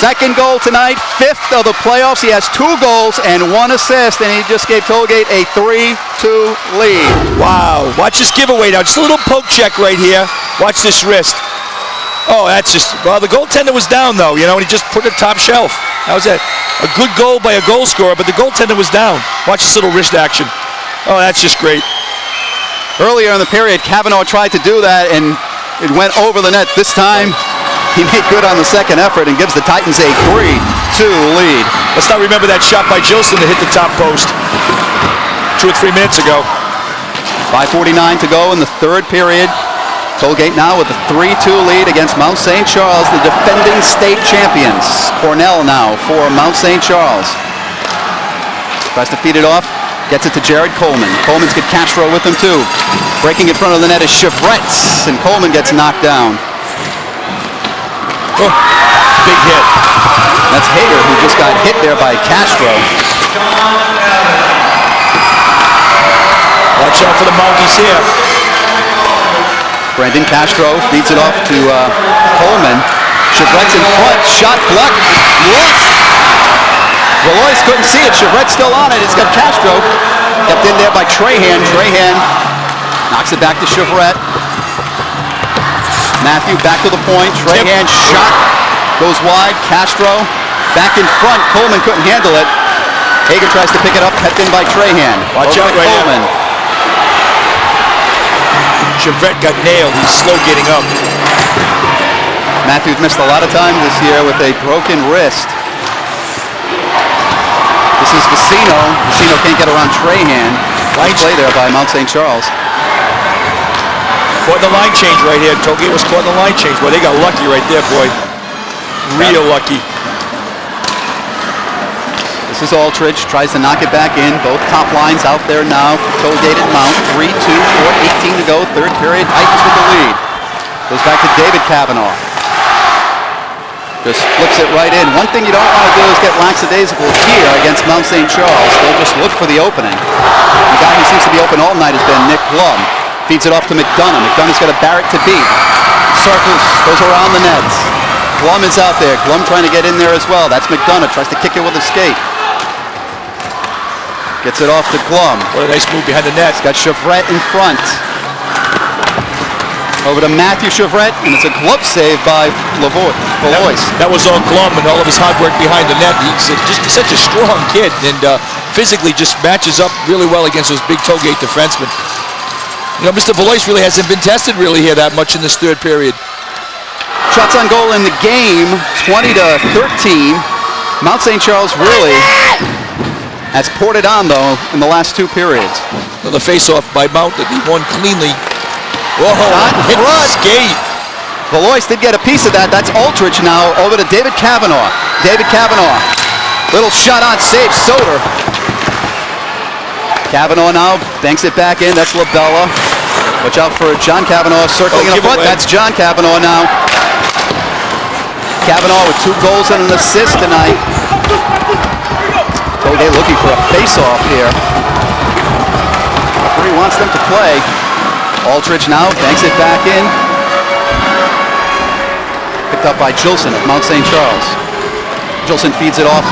Second goal tonight, fifth of the playoffs. He has 2 goals and 1 assist, and he just gave Tollgate a 3-2 lead. Wow, watch this giveaway now. Just a little poke check right here. Watch this wrist. Oh, that's just, well, the goaltender was down though, you know, and he just put it top shelf. That was a good goal by a goal scorer, but the goaltender was down. Watch this little wrist action. Oh, that's just great. Earlier in the period, Kavanaugh tried to do that, and it went over the net. This time, he made good on the second effort and gives the Titans a 3-2 lead. Let's not remember that shot by Gilson that hit the top post 2 or 3 minutes ago. 5:49 to go in the third period. Tollgate now with a 3-2 lead against Mount St. Charles, the defending state champions. Cornell now for Mount St. Charles. Tries to feed it off. Gets it to Jared Coleman. Coleman's got Castro with him too. Breaking in front of the net is Chevretz, and Coleman gets knocked down. Oh, big hit. That's Hager, who just got hit there by Castro. Watch out for the Mounties here. Brandon Castro feeds it off to Coleman. Chevretz in front. Shot blocked. Lost. Valois couldn't see it. Chevret's still on it. It's got Castro. Kept in there by Trahan. Trahan knocks it back to Chevret. Matthew back to the point. Trahan shot. Goes wide. Castro back in front. Coleman couldn't handle it. Hager tries to pick it up. Kept in by Trahan. Watch out right Coleman. Chevret got nailed. He's slow getting up. Matthews missed a lot of time this year with a broken wrist. This is Vecino. Vecino can't get around Trahan. Line play there by Mount St. Charles. Caught the line change right here. Tollgate was caught in the line change. Boy, they got lucky right there, boy. Real lucky. This is Aldridge. Tries to knock it back in. Both top lines out there now for Tollgate and Mount. 3-2, 4:18 to go. Third period. Titans with the lead. Goes back to David Kavanaugh. Just flips it right in. One thing you don't want to do is get lackadaisical here against Mount St. Charles. They'll just look for the opening. The guy who seems to be open all night has been Nick Glum. Feeds it off to McDonough. McDonough's got a Barrett to beat. Circles, goes around the nets. Glum is out there. Glum trying to get in there as well. That's McDonough. Tries to kick it with a skate. Gets it off to Glum. What a nice move behind the net. He's got Chevret in front. Over to Matthew Chevret, and it's a glove save by Valois. That was all Glum and all of his hard work behind the net. He's just such a strong kid, and physically just matches up really well against those big Tollgate defensemen. You know, Mr. Valois really hasn't been tested really here that much in this third period. shots on goal in the game, 20-13. Mount St. Charles really has poured it on, though, in the last 2 periods. The face-off by Mount that he won cleanly. Whoa, Shot in hit the front. skate. Valois did get a piece of that. That's Aldridge now over to David Kavanaugh. David Kavanaugh, little shot on save, Soder. Kavanaugh now banks it back in. That's Labella. Watch out for John Kavanaugh circling in the front. Giveaway. That's John Kavanaugh now. Kavanaugh with 2 goals and an assist tonight. Tollgate looking for a face-off here. Referee wants them to play. Aldridge now banks it back in. Picked up by Gilson of Mount St. Charles. Gilson feeds it off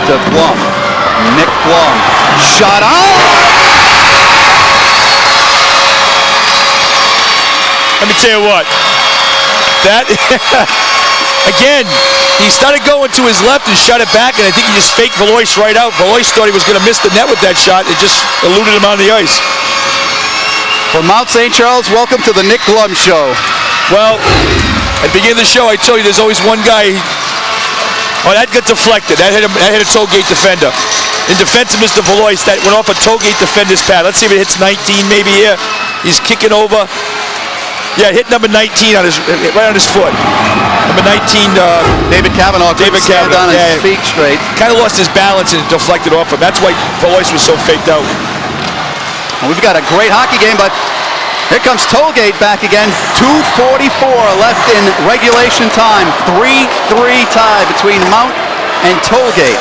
to Blum. Nick Blum. Shot on! Let me tell you what. That, again, he started going to his left and shot it back, and I think he just faked Valois right out. Valois thought he was going to miss the net with that shot. It just eluded him on the ice. From Mount St. Charles, welcome to the Nick Blum Show. Well, at the beginning of the show, I told you there's always one guy. Oh, that got deflected. That hit a tollgate defender. In defense of Mr. Valois, that went off a tollgate defender's pad. Let's see if it hits 19 maybe here. He's kicking over. Yeah, it hit number 19 on right on his foot. Number 19, David Kavanaugh couldn't stand on his feet straight. Kind of lost his balance and it deflected off him. That's why Valois was so faked out. And we've got a great hockey game, but here comes Tollgate back again. 2:44 left in regulation time. 3-3 tie between Mount and Tollgate.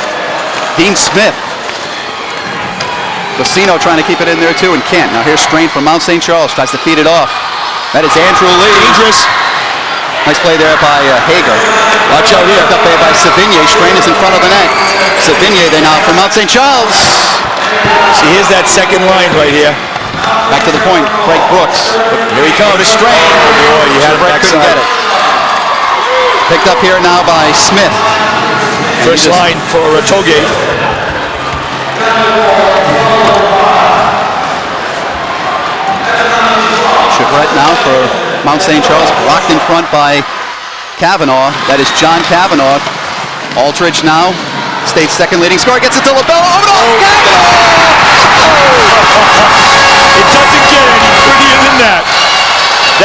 Dean Smith. Lucino trying to keep it in there too, and can't. Now here's Strain from Mount St. Charles. Tries to feed it off. That is Andrew Lee. Dangerous. Nice play there by Hager. Watch out here. Up there by Savigny. Strain is in front of the net. Savigny then out from Mount St. Charles. See, here's that second line right here. Back to the point. Craig Brooks. Here he comes. Strain. Oh boy, you had it Brett couldn't get backside. it. Picked up here now by Smith. First line for Tollgate. Chevret now for Mount St. Charles. Blocked in front by Kavanaugh. That is John Kavanaugh. Aldridge now. State's second leading scorer. Gets it to Labella. Over to It doesn't get any prettier than that.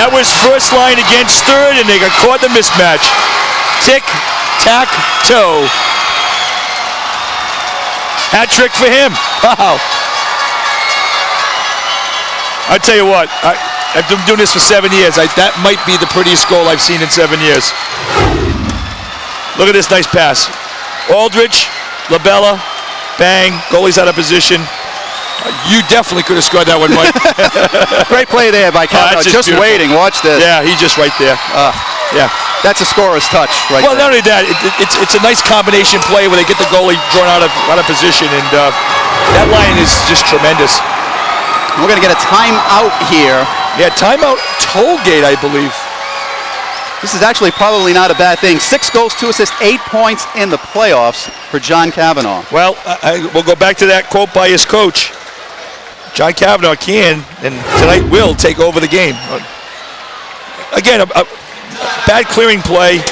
That was first line against third, and they got caught in the mismatch. Tick, tack, toe. Hat trick for him. Wow. I tell you what, I've been doing this for 7 years. That might be the prettiest goal I've seen in 7 years. Look at this nice pass. Aldridge, Labella, bang, goalie's out of position. You definitely could have scored that one, Mike. Great play there by Kavanaugh. that's Just beautiful. waiting. Watch this. Yeah, he's just right there. Yeah. That's a scorer's touch right Well, there. not only that, it's a nice combination play where they get the goalie drawn out of position, and that line is just tremendous. We're going to get a timeout here. Yeah, timeout Tollgate, I believe. This is actually probably not a bad thing. 6 goals, 2 assists, 8 points in the playoffs for John Kavanaugh. Well, we'll go back to that quote by his coach. John Kavanaugh can, and tonight will, take over the game. Again, a bad clearing play,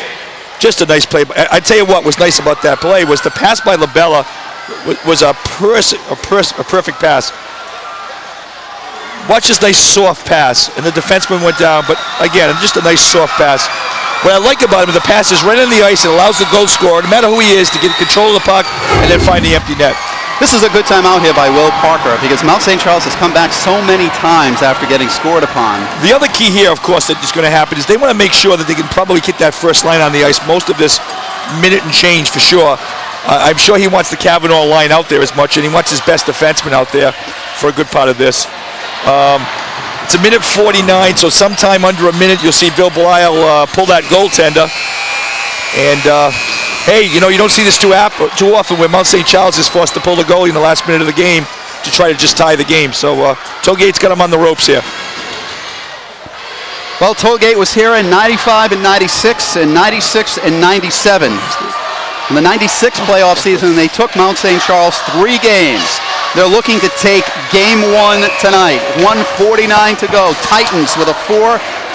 just a nice play. I tell you what was nice about that play was the pass by Labella was a perfect pass. Watch this nice soft pass, and the defenseman went down, but again, just a nice soft pass. What I like about him is the pass is right on the ice and allows the goal scorer, no matter who he is, to get control of the puck and then find the empty net. This is a good time out here by Will Parker because Mount St. Charles has come back so many times after getting scored upon. The other key here, of course, that is going to happen is they want to make sure that they can probably get that first line on the ice most of this minute and change for sure. I'm sure he wants the Kavanaugh line out there as much, and he wants his best defenseman out there for a good part of this. It's a minute 49, so sometime under a minute you'll see Bill Belial pull that goaltender. And hey, you know, you don't see this too often where Mount St. Charles is forced to pull the goalie in the last minute of the game to try to just tie the game. So Tollgate's got him on the ropes here. Well, Tollgate was here in 95 and 96 and 96 and 97. In the 96 playoff season, they took Mount St. Charles 3 games. They're looking to take game 1 tonight. 1:49 to go. Titans with a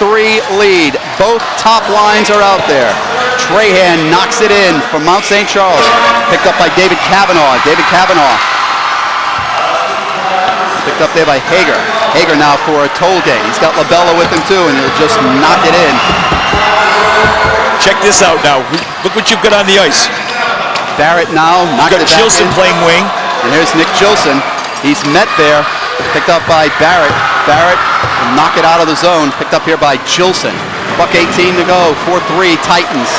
4-3 lead. Both top lines are out there. Trahan knocks it in from Mount St. Charles. Picked up by David Kavanaugh. David Kavanaugh. Picked up there by Hager. Hager now for a tollgate. He's got Labella with him too, and he'll just knock it in. Check this out now. Look what you've got on the ice. Barrett now knocking it back Gilson in. playing wing. And here's Nick Gilson. He's met there. Picked up by Barrett. Barrett will knock it out of the zone. Picked up here by Gilson. Buck 18 to go. 4-3 Titans.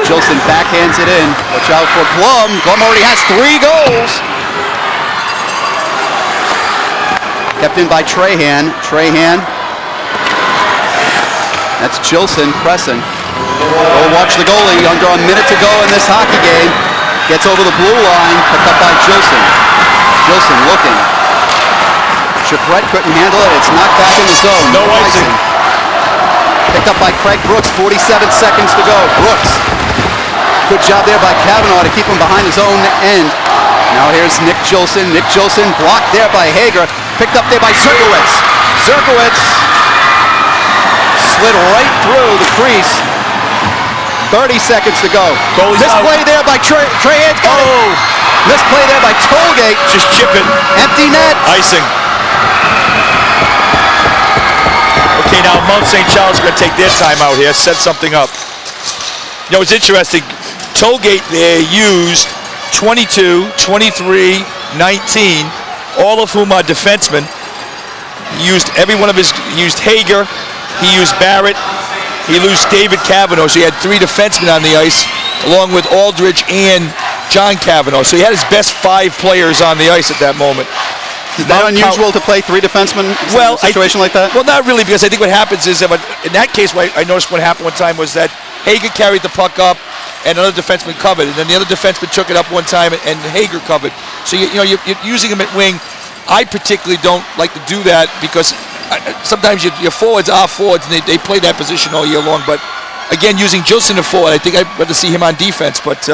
Gilson backhands it in. Watch out for Glum. Glum already has 3 goals. Kept in by Trahan. Trahan. That's Gilson pressing. Oh, watch the goalie. Under a minute to go in this hockey game. Gets over the blue line. Picked up by Gilson. Gilson looking. Chabrette couldn't handle it. It's knocked back in the zone. No icing. Picked up by Craig Brooks. 47 seconds to go. Brooks. Good job there by Kavanaugh to keep him behind his own end. Now here's Nick Gilson. Nick Gilson blocked there by Hager. Picked up there by Zerkowitz. Zerkowitz slid right through the crease. 30 seconds to go. Misplay there by Trahan. Oh! Misplay there by Tollgate. Just chip it. Empty net. Icing. Okay, now Mount St. Charles is going to take their time out here, set something up. You know, it's interesting. Tollgate there used 22, 23, 19, all of whom are defensemen. He used every one of his, he used Hager, he used Barrett, he used David Kavanaugh, so he had 3 defensemen on the ice, along with Aldridge and John Kavanaugh. So he had his best 5 players on the ice at that moment. Is that unusual to play 3 defensemen in a situation like that? Well, not really, because I think what happens is, that in that case, what I noticed what happened one time was that Hager carried the puck up, and another defenseman covered, and then the other defenseman took it up one time, and Hager covered. So you're using him at wing. I particularly don't like to do that because sometimes your forwards are forwards, and they play that position all year long. But again, using Gilson at forward, I think I'd rather see him on defense. But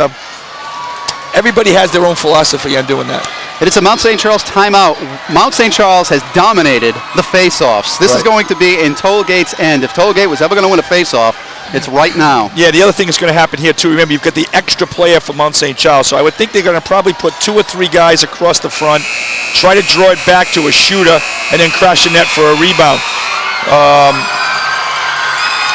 everybody has their own philosophy on doing that. It is a Mount St. Charles timeout. Mount St. Charles has dominated the face-offs. This is going to be in Tollgate's end. If Tollgate was ever going to win a face-off, it's right now. Yeah, the other thing that's going to happen here, too, remember, you've got the extra player for Mount St. Charles, so I would think they're going to probably put 2 or 3 guys across the front, try to draw it back to a shooter, and then crash the net for a rebound.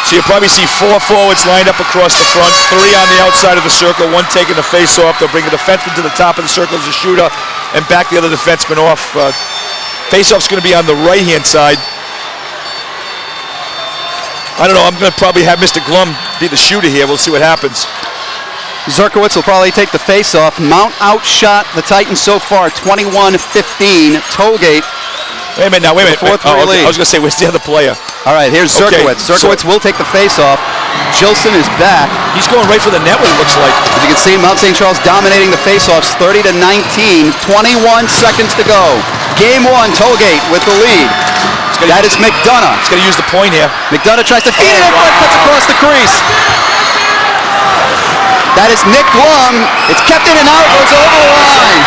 So you'll probably see 4 forwards lined up across the front, 3 on the outside of the circle, 1 taking the face-off. They'll bring a defenseman to the top of the circle as a shooter and back the other defenseman off. Face-off's going to be on the right-hand side. I don't know, I'm going to probably have Mr. Glum be the shooter here. We'll see what happens. Zerkowitz will probably take the face-off. Mount outshot the Titans so far, 21-15. Tollgate. Wait a minute now, wait a minute. 4-3 lead. I was going to say, where's the other player? All right, here's Zerkowitz. Okay, Zerkowitz will take the face-off. Gilson is back. He's going right for the net, what it looks like. As you can see, Mount St. Charles dominating the face-offs, 30-19. 21 seconds to go. Game 1, Tollgate with the lead. That is McDonough. He's going to use the point here. McDonough tries to feed it in front, cuts across the crease. That is Nick Glum. It's kept in and out, goes over the line.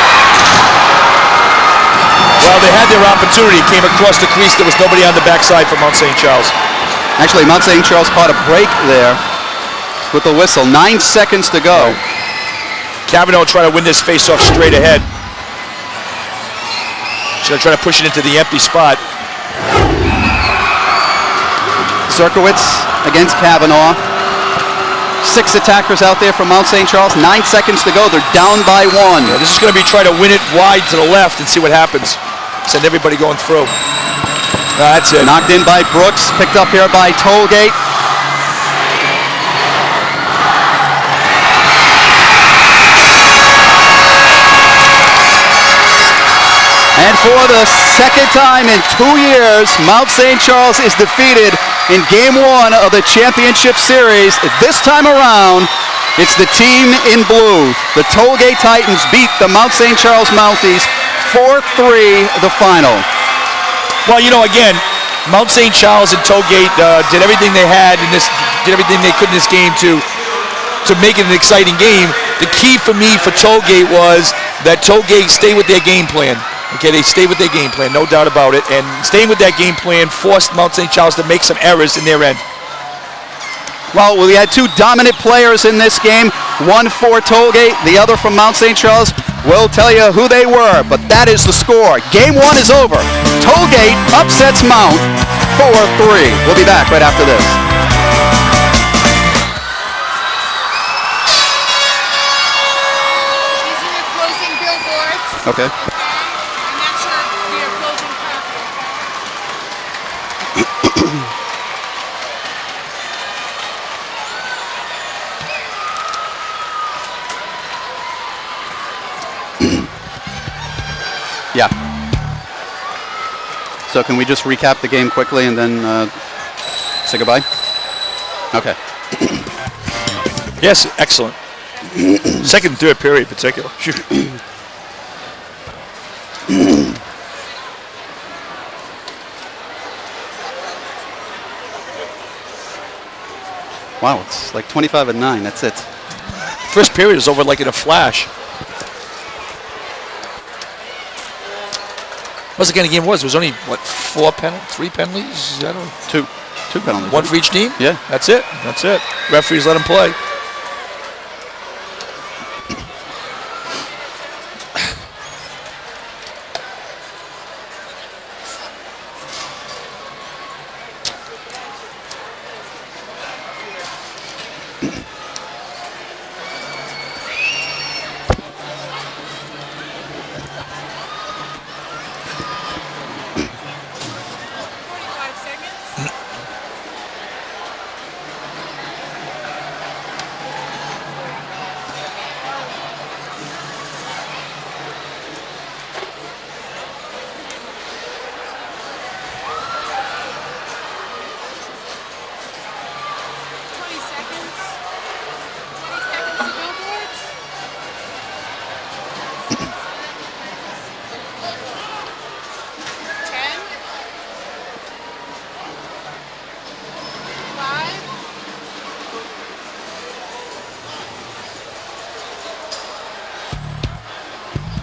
Well, they had their opportunity. Came across the crease. There was nobody on the backside for Mount St. Charles. Actually, Mount St. Charles caught a break there with the whistle. 9 seconds to go. Kavanaugh trying to win this face-off straight ahead. He's going to try to push it into the empty spot. Zerkowitz against Kavanaugh. 6 attackers out there from Mount St. Charles. 9 seconds to go. They're down by 1. Yeah, this is going to be trying to win it wide to the left and see what happens. Send everybody going through. That's it. Knocked in by Brooks. Picked up here by Tollgate. And for the second time in 2 years, Mount St. Charles is defeated in Game 1 of the Championship Series. This time around, it's the team in blue. The Tollgate Titans beat the Mount St. Charles Mounties 4-3 the final. Well, you know, again, Mount St. Charles and Tollgate did everything they had in this, did everything they could in this game to make it an exciting game. The key for me for Tollgate was that Tollgate stay with their game plan. Okay, they stayed with their game plan, no doubt about it. And staying with that game plan forced Mount St. Charles to make some errors in their end. Well, we had two dominant players in this game, one for Tollgate, the other from Mount St. Charles. We'll tell you who they were, but that is the score. Game 1 is over. Tollgate upsets Mount 4-3. We'll be back right after this. These are your closing billboards. Okay. I'm not sure if we are closing properly. Yeah. So can we just recap the game quickly and then say goodbye? Okay. Yes, excellent. Second and third period in particular. Shoot. Wow, it's like 25-9. That's it. First period is over like in a flash. What's the kind of game was? It was only, what, 3 penalties? I don't know. Two penalties. One for each team? Yeah. That's it. That's it. Referees let them play.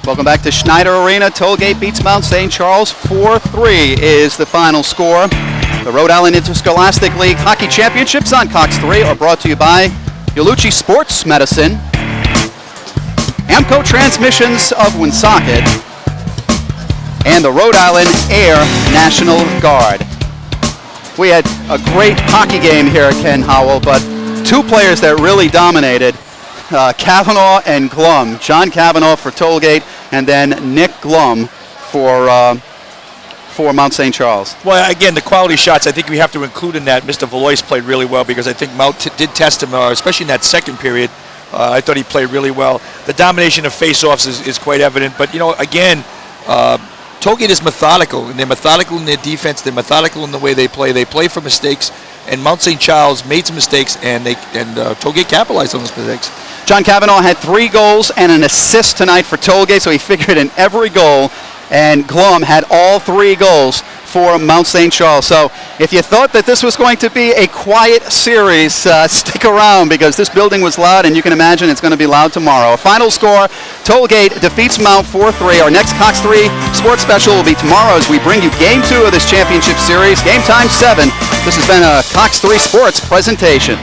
Welcome back to Schneider Arena. Tollgate beats Mount St. Charles 4-3 is the final score. The Rhode Island Interscholastic League Hockey Championships on Cox 3 are brought to you by Yolucci Sports Medicine, Amco Transmissions of Woonsocket, and the Rhode Island Air National Guard. We had a great hockey game here at Ken Howell, but two players that really dominated, Kavanaugh and Glum. John Kavanaugh for Tollgate, and then Nick Glum for Mount St. Charles. Well, again, the quality shots, I think we have to include in that. Mr. Valois played really well because I think Mount did test him, especially in that second period. I thought he played really well. The domination of face-offs is quite evident. But, you know, again, Tollgate is methodical, and they're methodical in their defense. They're methodical in the way they play. They play for mistakes, and Mount St. Charles made some mistakes, and Tollgate capitalized on those mistakes. John Kavanaugh had 3 goals and an assist tonight for Tollgate, so he figured in every goal. And Glum had all 3 goals for Mount St. Charles. So if you thought that this was going to be a quiet series, stick around because this building was loud, and you can imagine it's going to be loud tomorrow. A final score, Tollgate defeats Mount 4-3. Our next Cox 3 sports special will be tomorrow as we bring you Game 2 of this championship series, Game Time 7. This has been a Cox 3 Sports presentation.